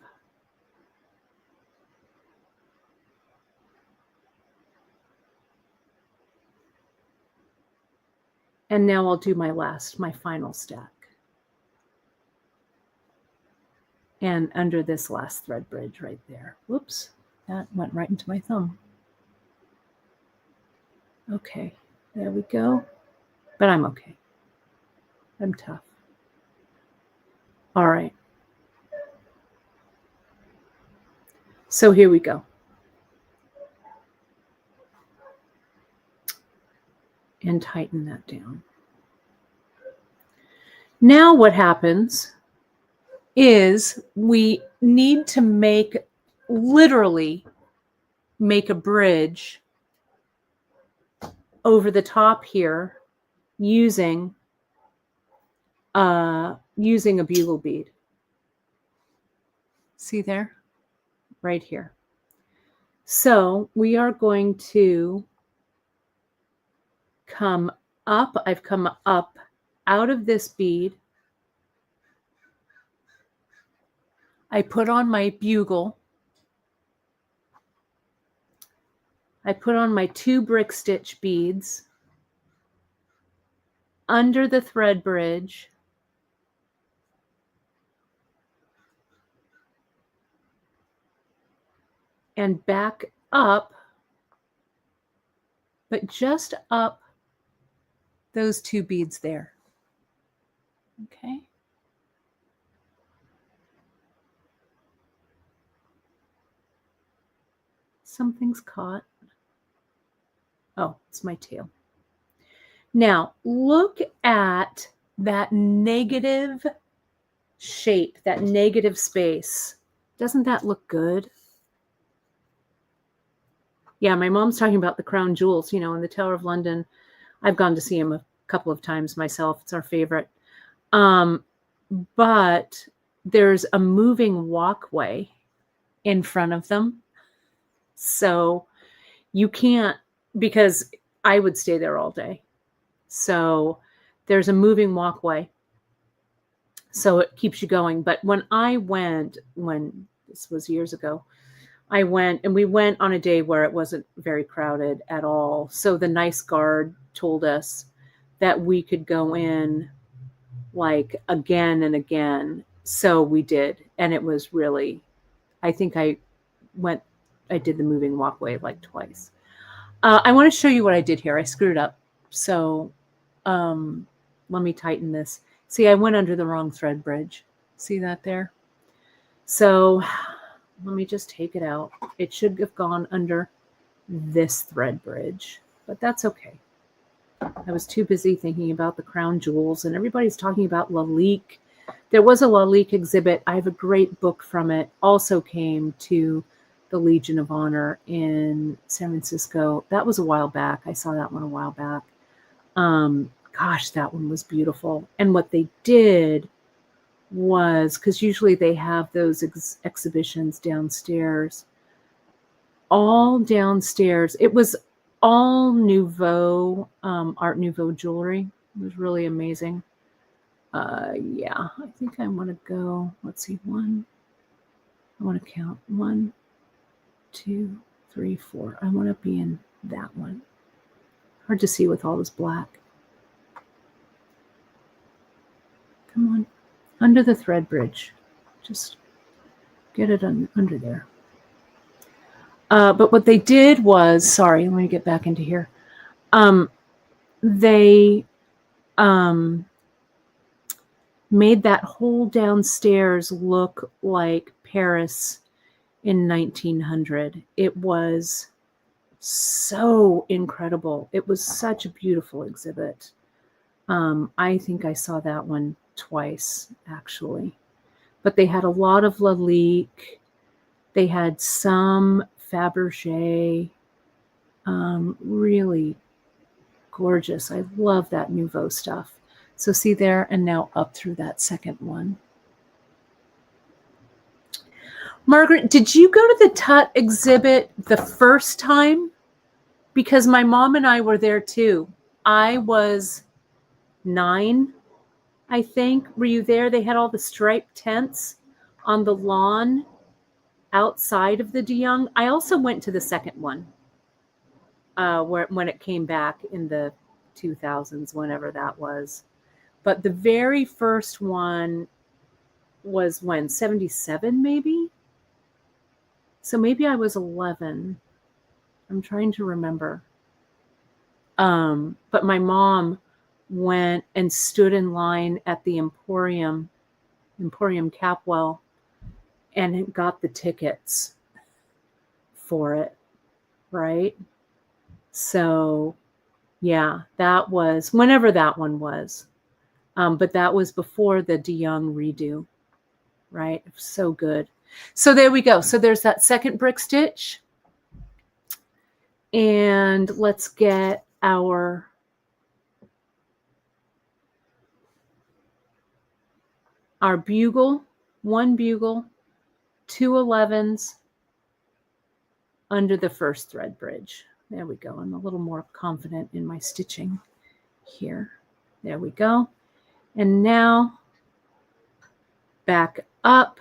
And now I'll do my final stack. And under this last thread bridge right there. Whoops, that went right into my thumb. Okay, there we go. But I'm okay. I'm tough. All right. So here we go. And tighten that down. Now what happens is we need to literally make a bridge over the top here using a bugle bead. See there? Right here. So we are going to come up. I've come up out of this bead. I put on my bugle. I put on my 2 brick stitch beads under the thread bridge. And back up, but just up those 2 beads there. Okay. Something's caught. Oh, it's my tail. Now, look at that negative shape, that negative space. Doesn't that look good? Yeah, my mom's talking about the crown jewels, in the Tower of London. I've gone to see them a couple of times myself. It's our favorite. But there's a moving walkway in front of them. So you can't, because I would stay there all day. So there's a moving walkway. So it keeps you going. But when this was years ago, I went, and we went on a day where it wasn't very crowded at all. So the nice guard told us that we could go in like again and again. So we did. And it was really, I think I did the moving walkway like twice. I want to show you what I did here. I screwed up. So let me tighten this. See, I went under the wrong thread bridge. See that there? So let me just take it out. It should have gone under this thread bridge, but that's okay. I was too busy thinking about the crown jewels, and everybody's talking about Lalique. There was a Lalique exhibit. I have a great book from it. Also came to the Legion of Honor in San Francisco. That was a while back. I saw that one a while back. Gosh, that one was beautiful. And what they did was, because usually they have those exhibitions downstairs, all downstairs. It was all Nouveau, Art Nouveau jewelry. It was really amazing. Yeah, I think I want to go, let's see, I want to count 1, 2, 3, 4. I want to be in that one. Hard to see with all this black. Come on, under the thread bridge. Just get it under there. But what they did was, sorry, let me get back into here. They made that whole downstairs look like Paris in 1900. It was so incredible. It was such a beautiful exhibit. I think I saw that one twice, actually. But they had a lot of Lalique. They had some Fabergé. Really gorgeous. I love that Nouveau stuff. So see there, and now up through that second one. Margaret, did you go to the Tut exhibit the first time? Because my mom and I were there too. I was 9, I think. Were you there? They had all the striped tents on the lawn outside of the De Young. I also went to the second one when it came back in the 2000s, whenever that was. But the very first one was when? 77 maybe? So maybe I was 11. I'm trying to remember. But my mom went and stood in line at the Emporium Capwell, and got the tickets for it, right? So, yeah, that was whenever that one was. But that was before the De Young redo, right? It was so good. So there we go. So there's that second brick stitch. And let's get our bugle, 1 bugle, 2 11s under the first thread bridge. There we go. I'm a little more confident in my stitching here. There we go. And now back up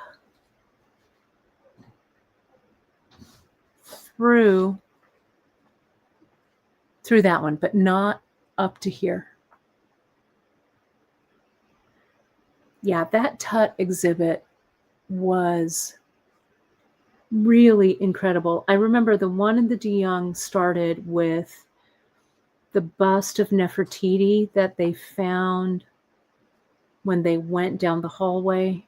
through that one, but not up to here. Yeah, that Tut exhibit was really incredible. I remember the one in the De Young started with the bust of Nefertiti that they found when they went down the hallway.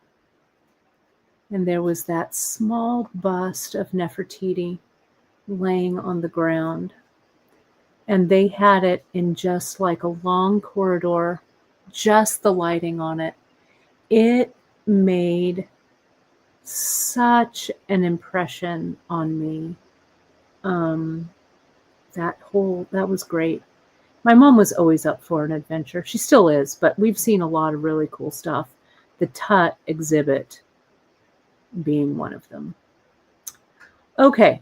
And there was that small bust of Nefertiti laying on the ground. And they had it in just like a long corridor, just the lighting on it. It made such an impression on me. That was great. My mom was always up for an adventure. She still is, but we've seen a lot of really cool stuff. The Tut exhibit being one of them. Okay.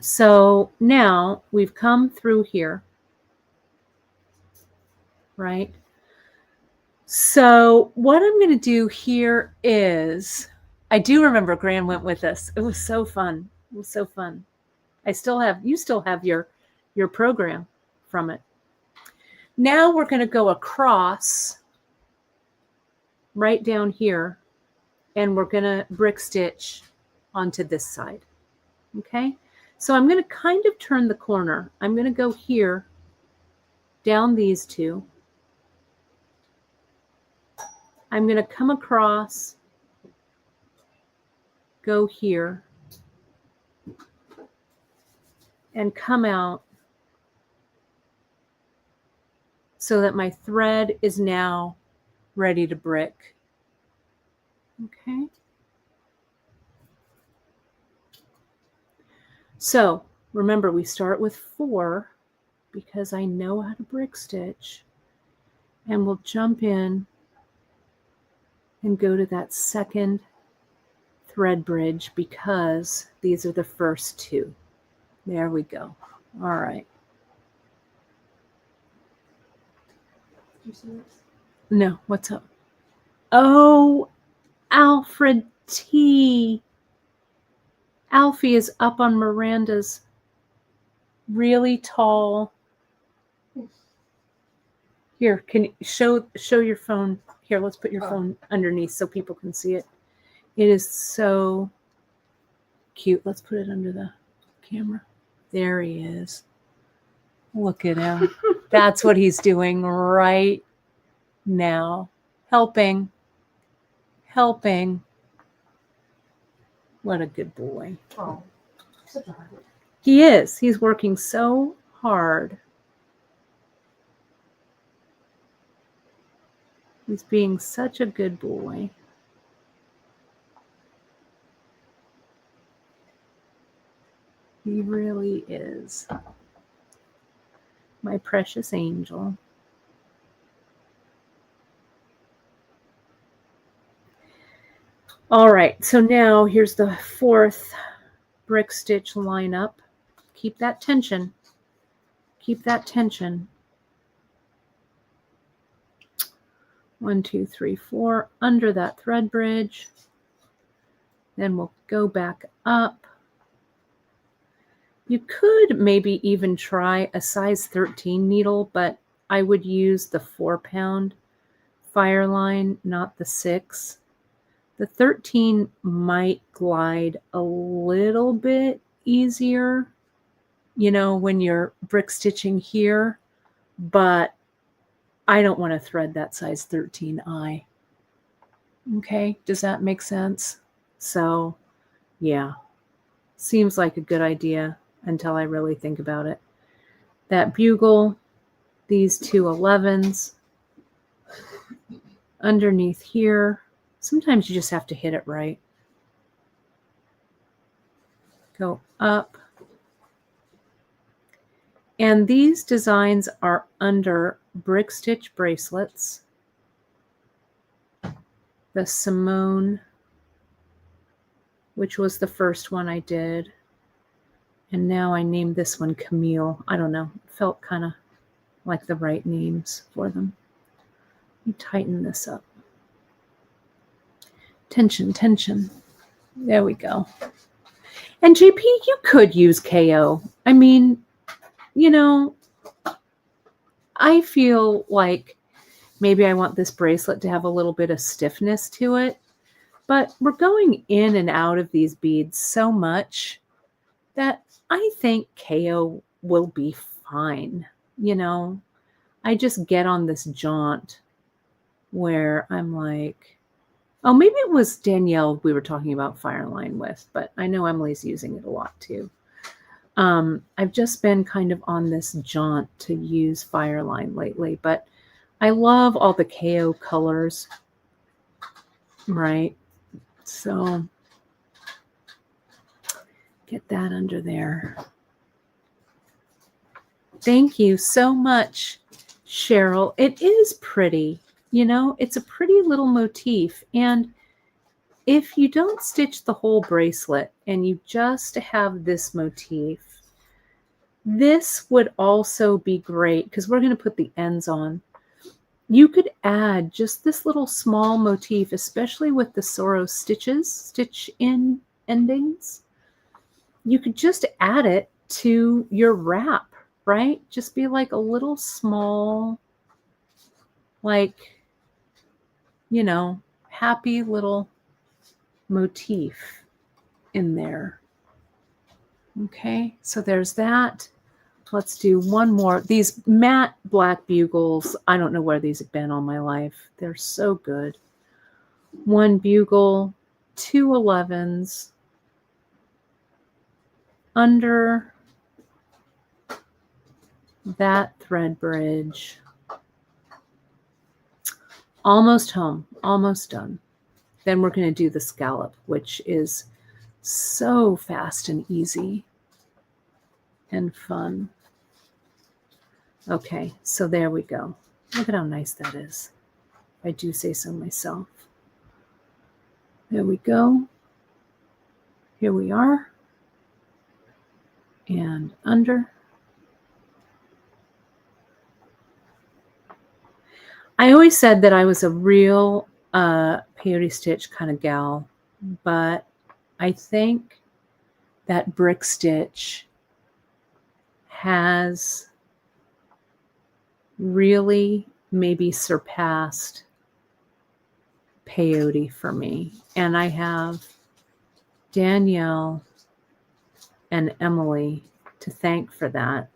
So now we've come through here, right? So what I'm going to do here is, I do remember Gran went with us. It was so fun. It was so fun. You still have your program from it. Now we're going to go across right down here, and we're going to brick stitch onto this side. Okay. So I'm going to kind of turn the corner. I'm going to go here, down these two. I'm going to come across, go here, and come out so that my thread is now ready to brick. Okay. So remember, we start with 4 because I know how to brick stitch, and we'll jump in and go to that second thread bridge because these are the first 2. There we go. All right. Did you see this? No, what's up? Oh, Alfred T. Alfie is up on Miranda's really tall. Here, can you show your phone? Here, let's put your phone underneath so people can see it. It is so cute. Let's put it under the camera. There he is. Look at him. That's what he's doing right now. Helping. What a good boy. Oh, such a hard work. He is. He's working so hard. He's being such a good boy. He really is. My precious angel. All right, so now here's the 4th brick stitch lineup. Keep that tension. Keep that tension. 1, 2, 3, 4 under that thread bridge. Then we'll go back up. You could maybe even try a size 13 needle, but I would use the 4-pound fire line, not the 6. The 13 might glide a little bit easier, you know, when you're brick stitching here, but I don't want to thread that size 13I. Okay, does that make sense? So, yeah, seems like a good idea until I really think about it. That bugle, these 2 11s underneath here. Sometimes you just have to hit it right. Go up. And these designs are under brick stitch bracelets. The Simone, which was the first one I did. And now I named this one Camille. I don't know. It felt kind of like the right names for them. Let me tighten this up. Tension, tension. There we go. And JP, you could use KO. I mean, you know, I feel like maybe I want this bracelet to have a little bit of stiffness to it, but we're going in and out of these beads so much that I think KO will be fine. You know, I just get on this jaunt where I'm like, oh, maybe it was Danielle we were talking about Fireline with, but I know Emily's using it a lot too. I've just been kind of on this jaunt to use Fireline lately, but I love all the KO colors, right? So get that under there. Thank you so much, Cheryl. It is pretty, you know, it's a pretty little motif. And if you don't stitch the whole bracelet and you just have this motif, this would also be great because we're going to put the ends on. You could add just this little small motif, especially with the Soro stitches, stitch in endings. You could just add it to your wrap, right? Just be like a little small, like, you know, happy little motif in there. Okay, so there's that. Let's do one more. These matte black bugles, I don't know where these have been all my life. They're so good. 1 bugle, 2 11s under that thread bridge. Almost home, almost done. Then we're going to do the scallop, which is so fast and easy and fun. Okay, so there we go. Look at how nice that is. I do say so myself. There we go. Here we are. And under. I always said that I was a real peyote stitch kind of gal, but I think that brick stitch has really maybe surpassed peyote for me. And I have Danielle and Emily to thank for that.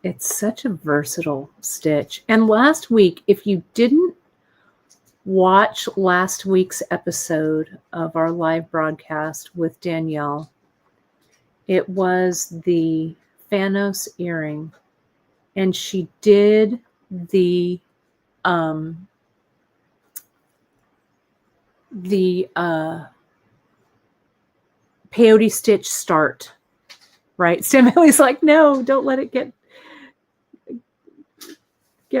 It's such a versatile stitch. And last week, if you didn't watch last week's episode of our live broadcast with Danielle, it was the Fanos earring, and she did the peyote stitch start, right? So Emily's like, no, don't let it get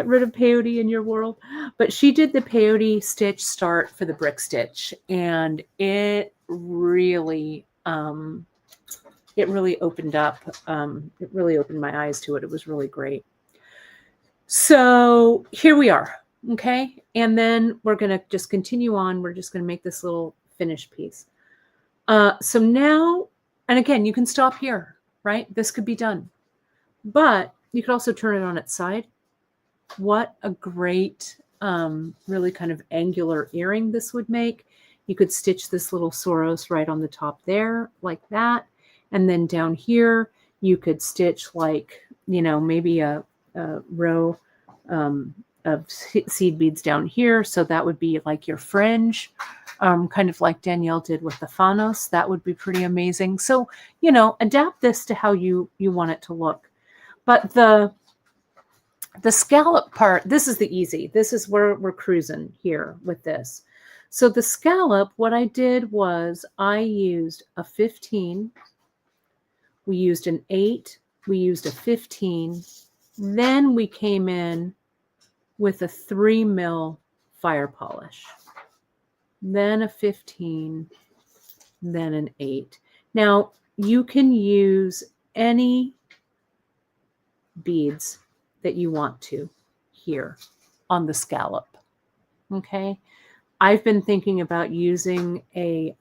rid of peyote in your world. But she did the peyote stitch start for the brick stitch, and it really opened up. It really opened my eyes to it. It was really great. So here we are. Okay. And then we're going to just continue on. We're just going to make this little finished piece. So now, and again, you can stop here, right? This could be done, but you could also turn it on its side. What a great, really kind of angular earring this would make. You could stitch this little Soros right on the top there like that. And then down here, you could stitch like, maybe a row of seed beads down here. So that would be like your fringe, kind of like Danielle did with the Fanos. That would be pretty amazing. So, adapt this to how you want it to look. But the scallop part, this is the easy. This is where we're cruising here with this. So the scallop, what I did was I used a 15. We used an 8. We used a 15. Then we came in with a 3 mil fire polish. Then a 15. Then an 8. Now, you can use any beads that you want to here on the scallop. Okay. I've been thinking about using a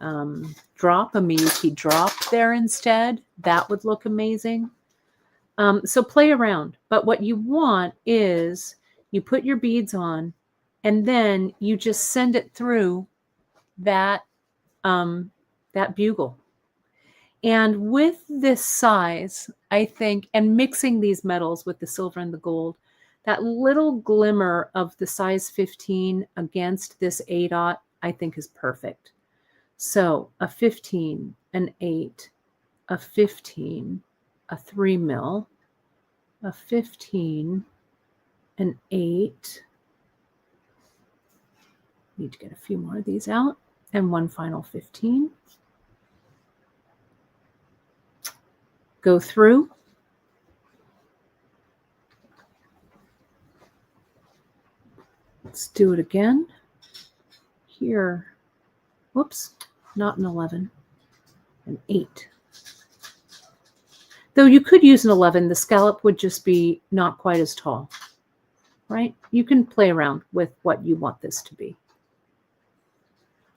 drop, a Miyuki drop there instead. That would look amazing. So play around. But what you want is you put your beads on and then you just send it through that, that bugle. And with this size, I think, and mixing these metals with the silver and the gold, that little glimmer of the size 15 against this 8/0, I think is perfect. So a 15, an 8, a 15, a 3 mil, a 15, an 8. Need to get a few more of these out. And one final 15. Go through. Let's do it again. Here. Whoops, not an 11. An 8. Though you could use an 11, the scallop would just be not quite as tall, right? You can play around with what you want this to be.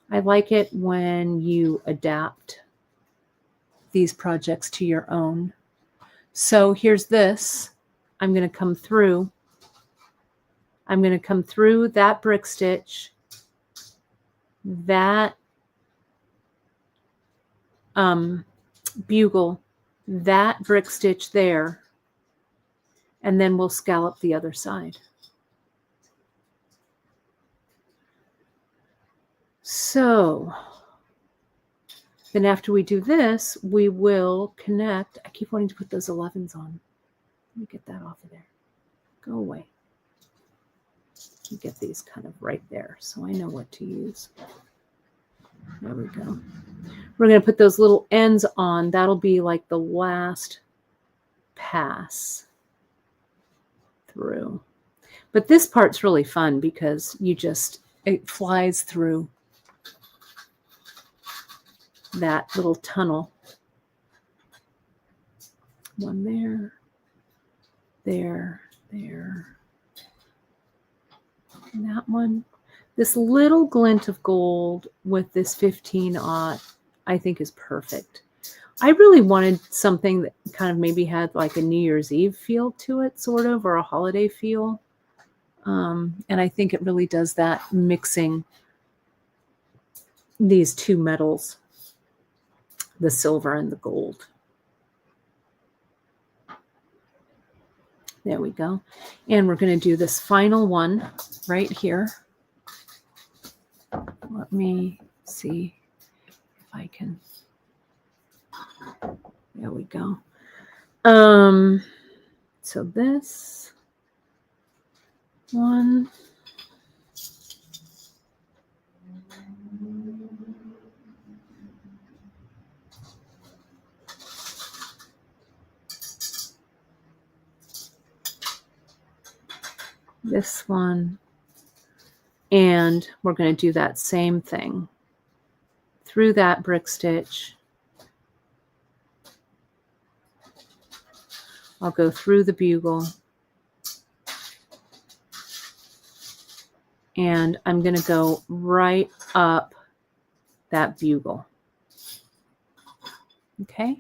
I like it when you adapt these projects to your own. So here's this. I'm going to come through. I'm going to come through that brick stitch, that bugle, that brick stitch there, and then we'll scallop the other side. So then after we do this, we will connect. I keep wanting to put those 11s on. Let me get that off of there. Go away. get these kind of right there so I know what to use. There we go. We're going to put those little ends on. That'll be like the last pass through. But this part's really fun because it flies through that little tunnel. One there, there, and that one. This little glint of gold with this 15-aught, I think is perfect. I really wanted something that kind of maybe had like a New Year's Eve feel to it, sort of, or a holiday feel. And I think it really does that, mixing these two metals, the silver and the gold. There we go. And we're going to do this final one right here. Let me see if I can. There we go. So this one. This one. And we're going to do that same thing through that brick stitch. I'll go through the bugle. And I'm going to go right up that bugle. Okay.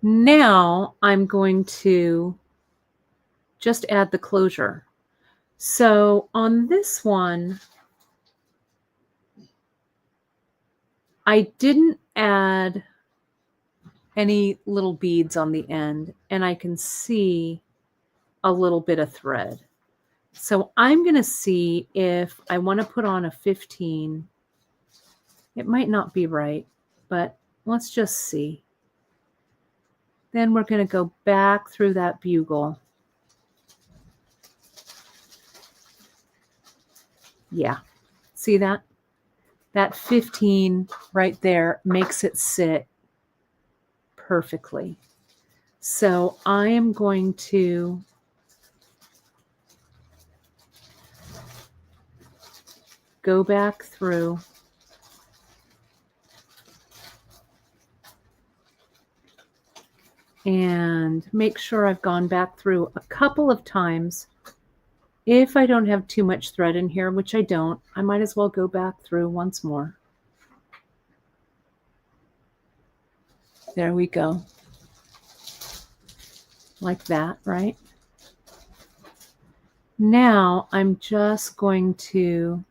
Now I'm going to just add the closure. So on this one, I didn't add any little beads on the end, and I can see a little bit of thread. So I'm going to see if I want to put on a 15. It might not be right, but let's just see. Then we're going to go back through that bugle. Yeah, see that? That 15 right there makes it sit perfectly. So I am going to go back through and make sure I've gone back through a couple of times. If I don't have too much thread in here, which I don't, I might as well go back through once more. There we go. Like that, right? Now I'm just going to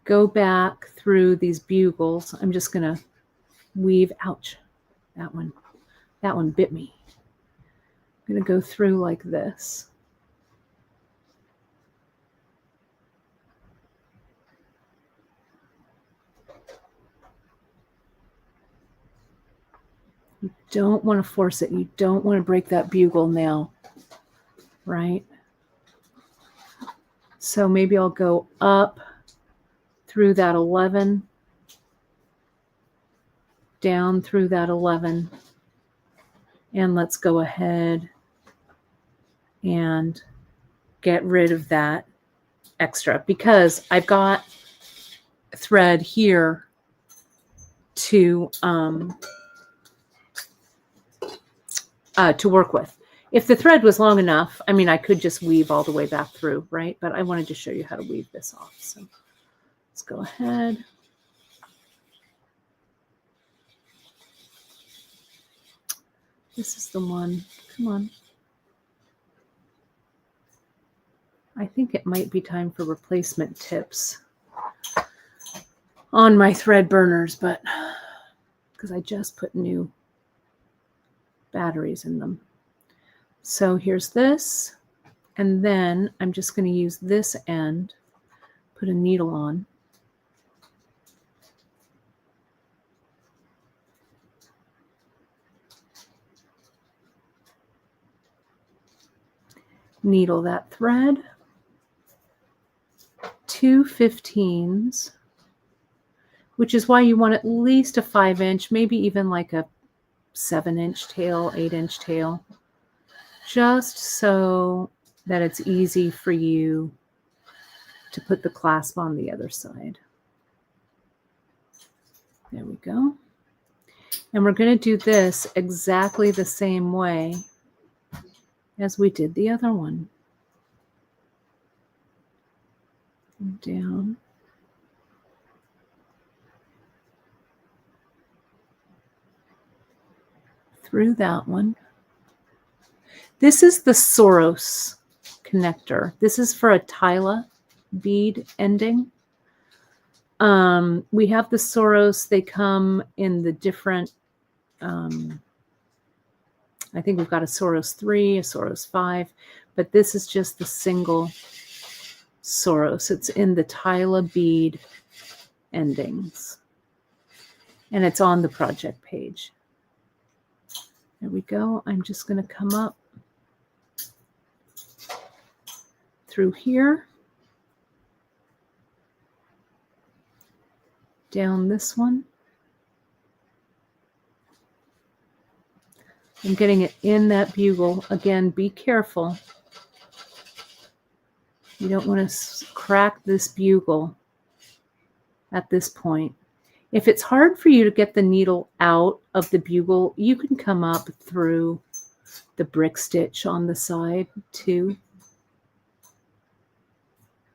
go back through these bugles. I'm just going to weave, ouch, that one bit me. I'm going to go through like this. You don't want to force it. You don't want to break that bugle now, right? So maybe I'll go up through that 11, down through that 11, and let's go ahead and get rid of that extra because I've got thread here to work with. If the thread was long enough, I mean, I could just weave all the way back through, right? But I wanted to show you how to weave this off. So let's go ahead. This is the one. Come on. I think it might be time for replacement tips on my thread burners, but because I just put new batteries in them. So here's this, and then I'm just going to use this end, put a needle on. Needle that thread. 2 15s, which is why you want at least a 5-inch, maybe even like a 7-inch tail, 8-inch tail, just so that it's easy for you to put the clasp on the other side. There we go. And we're going to do this exactly the same way as we did the other one. Down. Through that one. This is the Soros connector. This is for a Tyla bead ending. We have the Soros. They come in the different, I think we've got a Soros 3, a Soros 5, but this is just the single Soros. It's in the Tyla bead endings. And it's on the project page. There we go. I'm just going to come up through here, down this one. I'm getting it in that bugle. Again, be careful. You don't want to crack this bugle at this point. If it's hard for you to get the needle out of the bugle, you can come up through the brick stitch on the side too.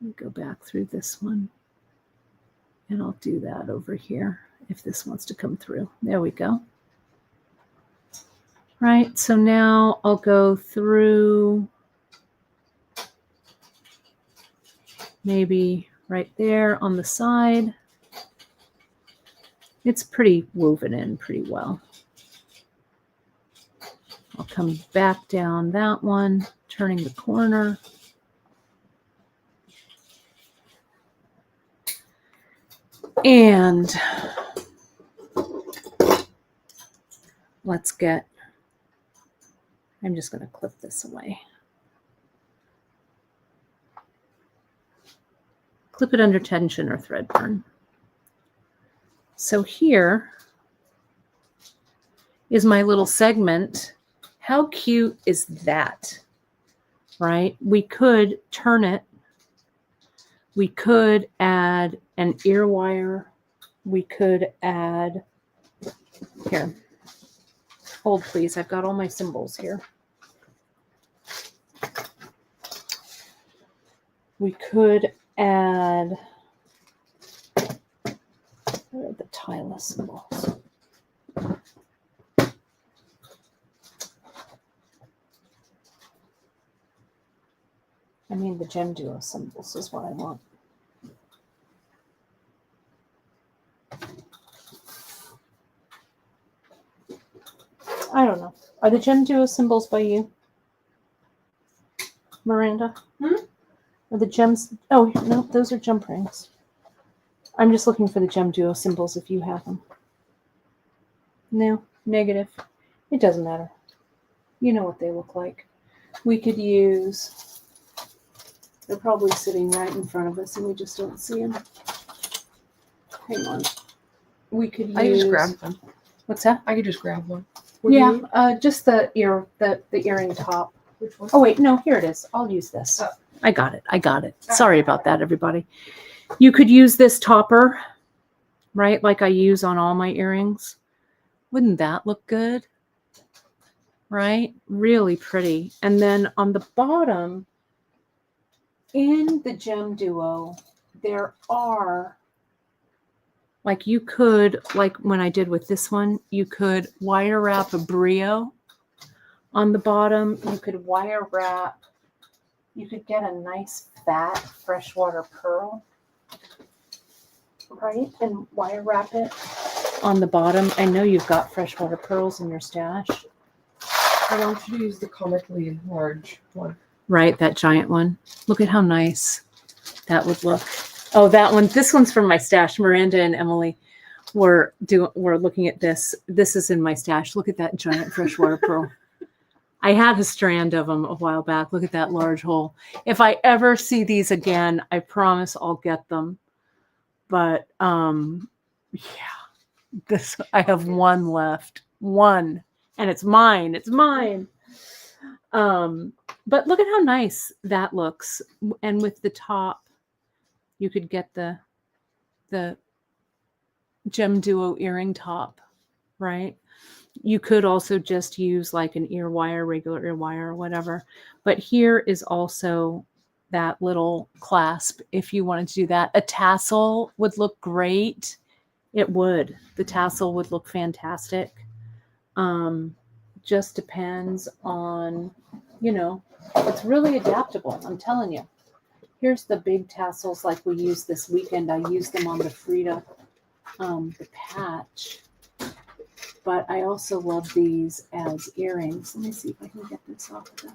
Let me go back through this one. And I'll do that over here if this wants to come through. There we go. Right, so now I'll go through maybe right there on the side. It's pretty woven in pretty well. I'll come back down that one, turning the corner. And let's get, I'm just going to clip this away. Clip it under tension or thread burn. So here is my little segment. How cute is that? Right? We could turn it. We could add an ear wire. We could add, here, hold please. I've got all my symbols here. We could add, where are the Tyla symbols? I mean, the Gem Duo symbols is what I want. I don't know. Are the Gem Duo symbols by you, Miranda? Are the gems? Oh, no, those are jump rings. I'm just looking for the Gem Duo symbols if you have them. No, negative. It doesn't matter. You know what they look like. We could use, they're probably sitting right in front of us and we just don't see them. Hang on. We could use, I just grabbed them. What's that? I could just grab one. Yeah, just the earring top. Which one? Oh wait, no, here it is. I'll use this. Oh. I got it. Sorry about that, everybody. You could use this topper, right? Like I use on all my earrings. Wouldn't that look good? Right? Really pretty. And then on the bottom, in the Gem Duo, there are, like you could, like when I did with this one, you could wire wrap a brio on the bottom. You could wire wrap, you could get a nice fat freshwater pearl, right? And wire wrap it on the bottom. I know you've got freshwater pearls in your stash. I want you to use the comically large one. Right, that giant one. Look at how nice that would look. Oh, that one. This one's from my stash. Miranda and Emily were looking at this. This is in my stash. Look at that giant freshwater pearl. I had a strand of them a while back. Look at that large hole. If I ever see these again, I promise I'll get them. But yeah, this I have one left. One. And it's mine. It's mine. But look at how nice that looks. And with the top, you could get the gem duo earring top, right? You could also just use like an ear wire, regular ear wire or whatever. But here is also that little clasp if you wanted to do that. A tassel would look great. It would. The tassel would look fantastic. Just depends on, it's really adaptable. I'm telling you. Here's the big tassels like we used this weekend. I used them on the Frida, the patch. But I also love these as earrings. Let me see if I can get this off of the.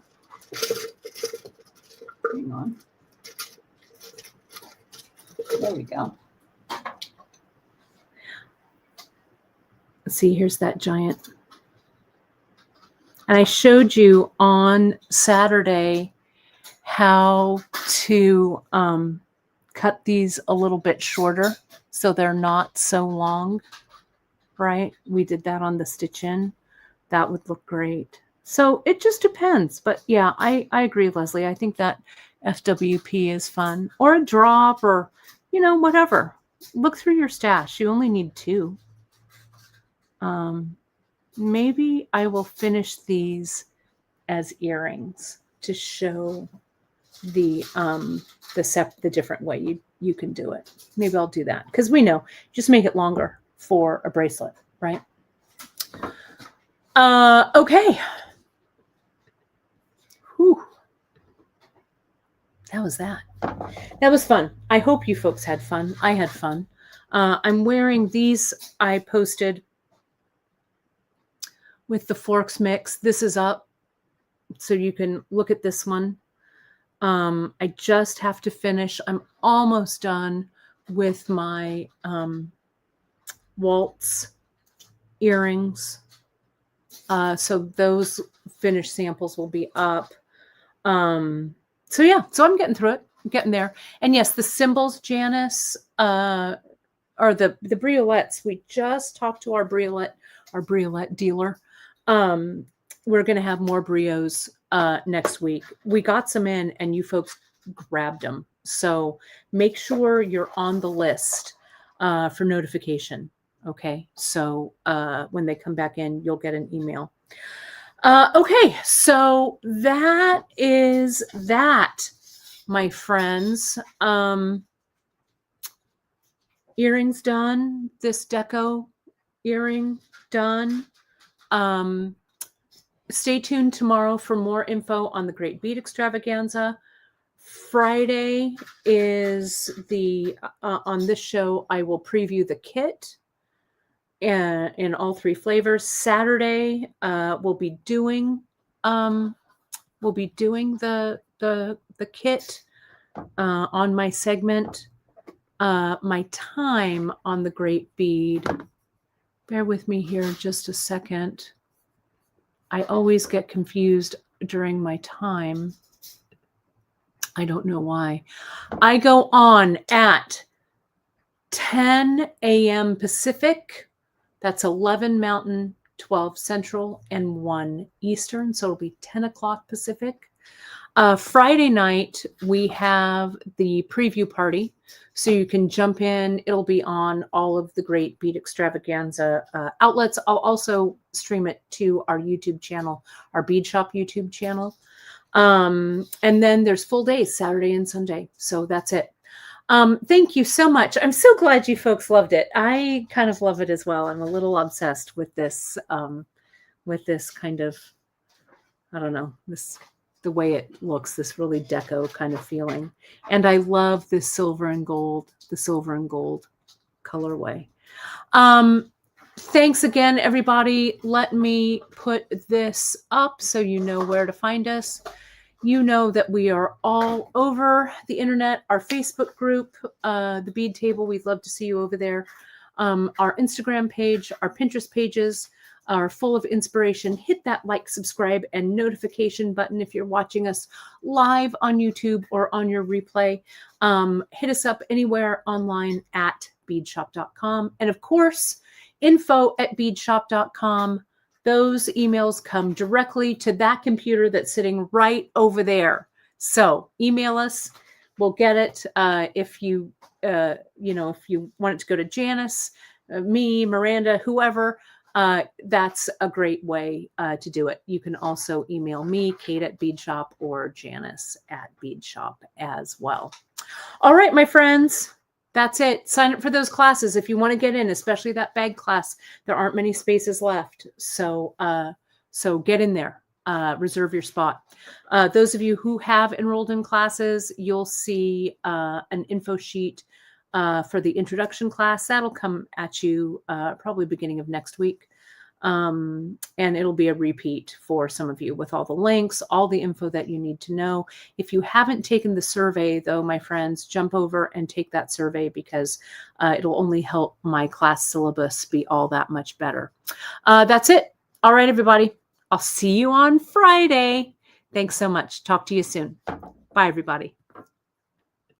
Hang on. There we go. Let's see, here's that giant. And I showed you on Saturday how to cut these a little bit shorter so they're not so long, right? We did that on the stitch in. That would look great. So it just depends. But yeah, I agree, Leslie. I think that FWP is fun. Or a drop or, whatever. Look through your stash. You only need 2. Maybe I will finish these as earrings to show the different way you can do it. Maybe I'll do that because we know just make it longer for a bracelet, right? Okay. Whew. That was that. That was fun. I hope you folks had fun. I had fun. I'm wearing these. I posted with the Forks mix. This is up, so you can look at this one. I just have to finish. I'm almost done with my waltz earrings. So those finished samples will be up. So yeah, so I'm getting through it. I'm getting there. And yes, the symbols, Janice, or the briolettes. We just talked to our briolet dealer. We're going to have more brios next week. We got some in and you folks grabbed them. So make sure you're on the list for notification. Okay. So when they come back in, you'll get an email. Okay. So that is that, my friends. Earrings done. This deco earring done. Stay tuned tomorrow for more info on the Great Bead Extravaganza. Friday is the on this show I will preview the kit in all 3 flavors. Saturday we'll be doing the kit on my segment. My time on the Great Bead. Bear with me here just a second. I always get confused during my time. I don't know why. I go on at 10 a.m. Pacific. That's 11 Mountain, 12 Central, and 1 Eastern. So it'll be 10 o'clock Pacific. Friday night, we have the preview party. So you can jump in. It'll be on all of the Great Bead Extravaganza outlets. I'll also stream it to our YouTube channel, our Beadshop YouTube channel. And then there's full days, Saturday and Sunday. So that's it. Thank you so much. I'm so glad you folks loved it. I kind of love it as well. I'm a little obsessed with this kind of, I don't know, the way it looks, this really deco kind of feeling. And I love this silver and gold colorway. Thanks again, everybody. Let me put this up so you know where to find us. You know that we are all over the internet. Our Facebook group, the Bead Table, we'd love to see you over there. Our Instagram page, our Pinterest pages. are full of inspiration. Hit that like, subscribe, and notification button if you're watching us live on YouTube or on your replay. Hit us up anywhere online at beadshop.com. And of course, info@beadshop.com. Those emails come directly to that computer that's sitting right over there. So email us. We'll get it. If you if you want it to go to Janice, me, Miranda, whoever, that's a great way to do it. You can also email me, Kate at Beadshop, or Janice at Beadshop as well. All right, my friends. That's it. Sign up for those classes if you want to get in, especially that bag class. There aren't many spaces left. So get in there. Reserve your spot. Those of you who have enrolled in classes, you'll see an info sheet for the introduction class. That'll come at you probably beginning of next week. And it'll be a repeat for some of you with all the links, all the info that you need to know. If you haven't taken the survey, though, my friends, jump over and take that survey because it'll only help my class syllabus be all that much better. That's it. All right, everybody. I'll see you on Friday. Thanks so much. Talk to you soon. Bye, everybody.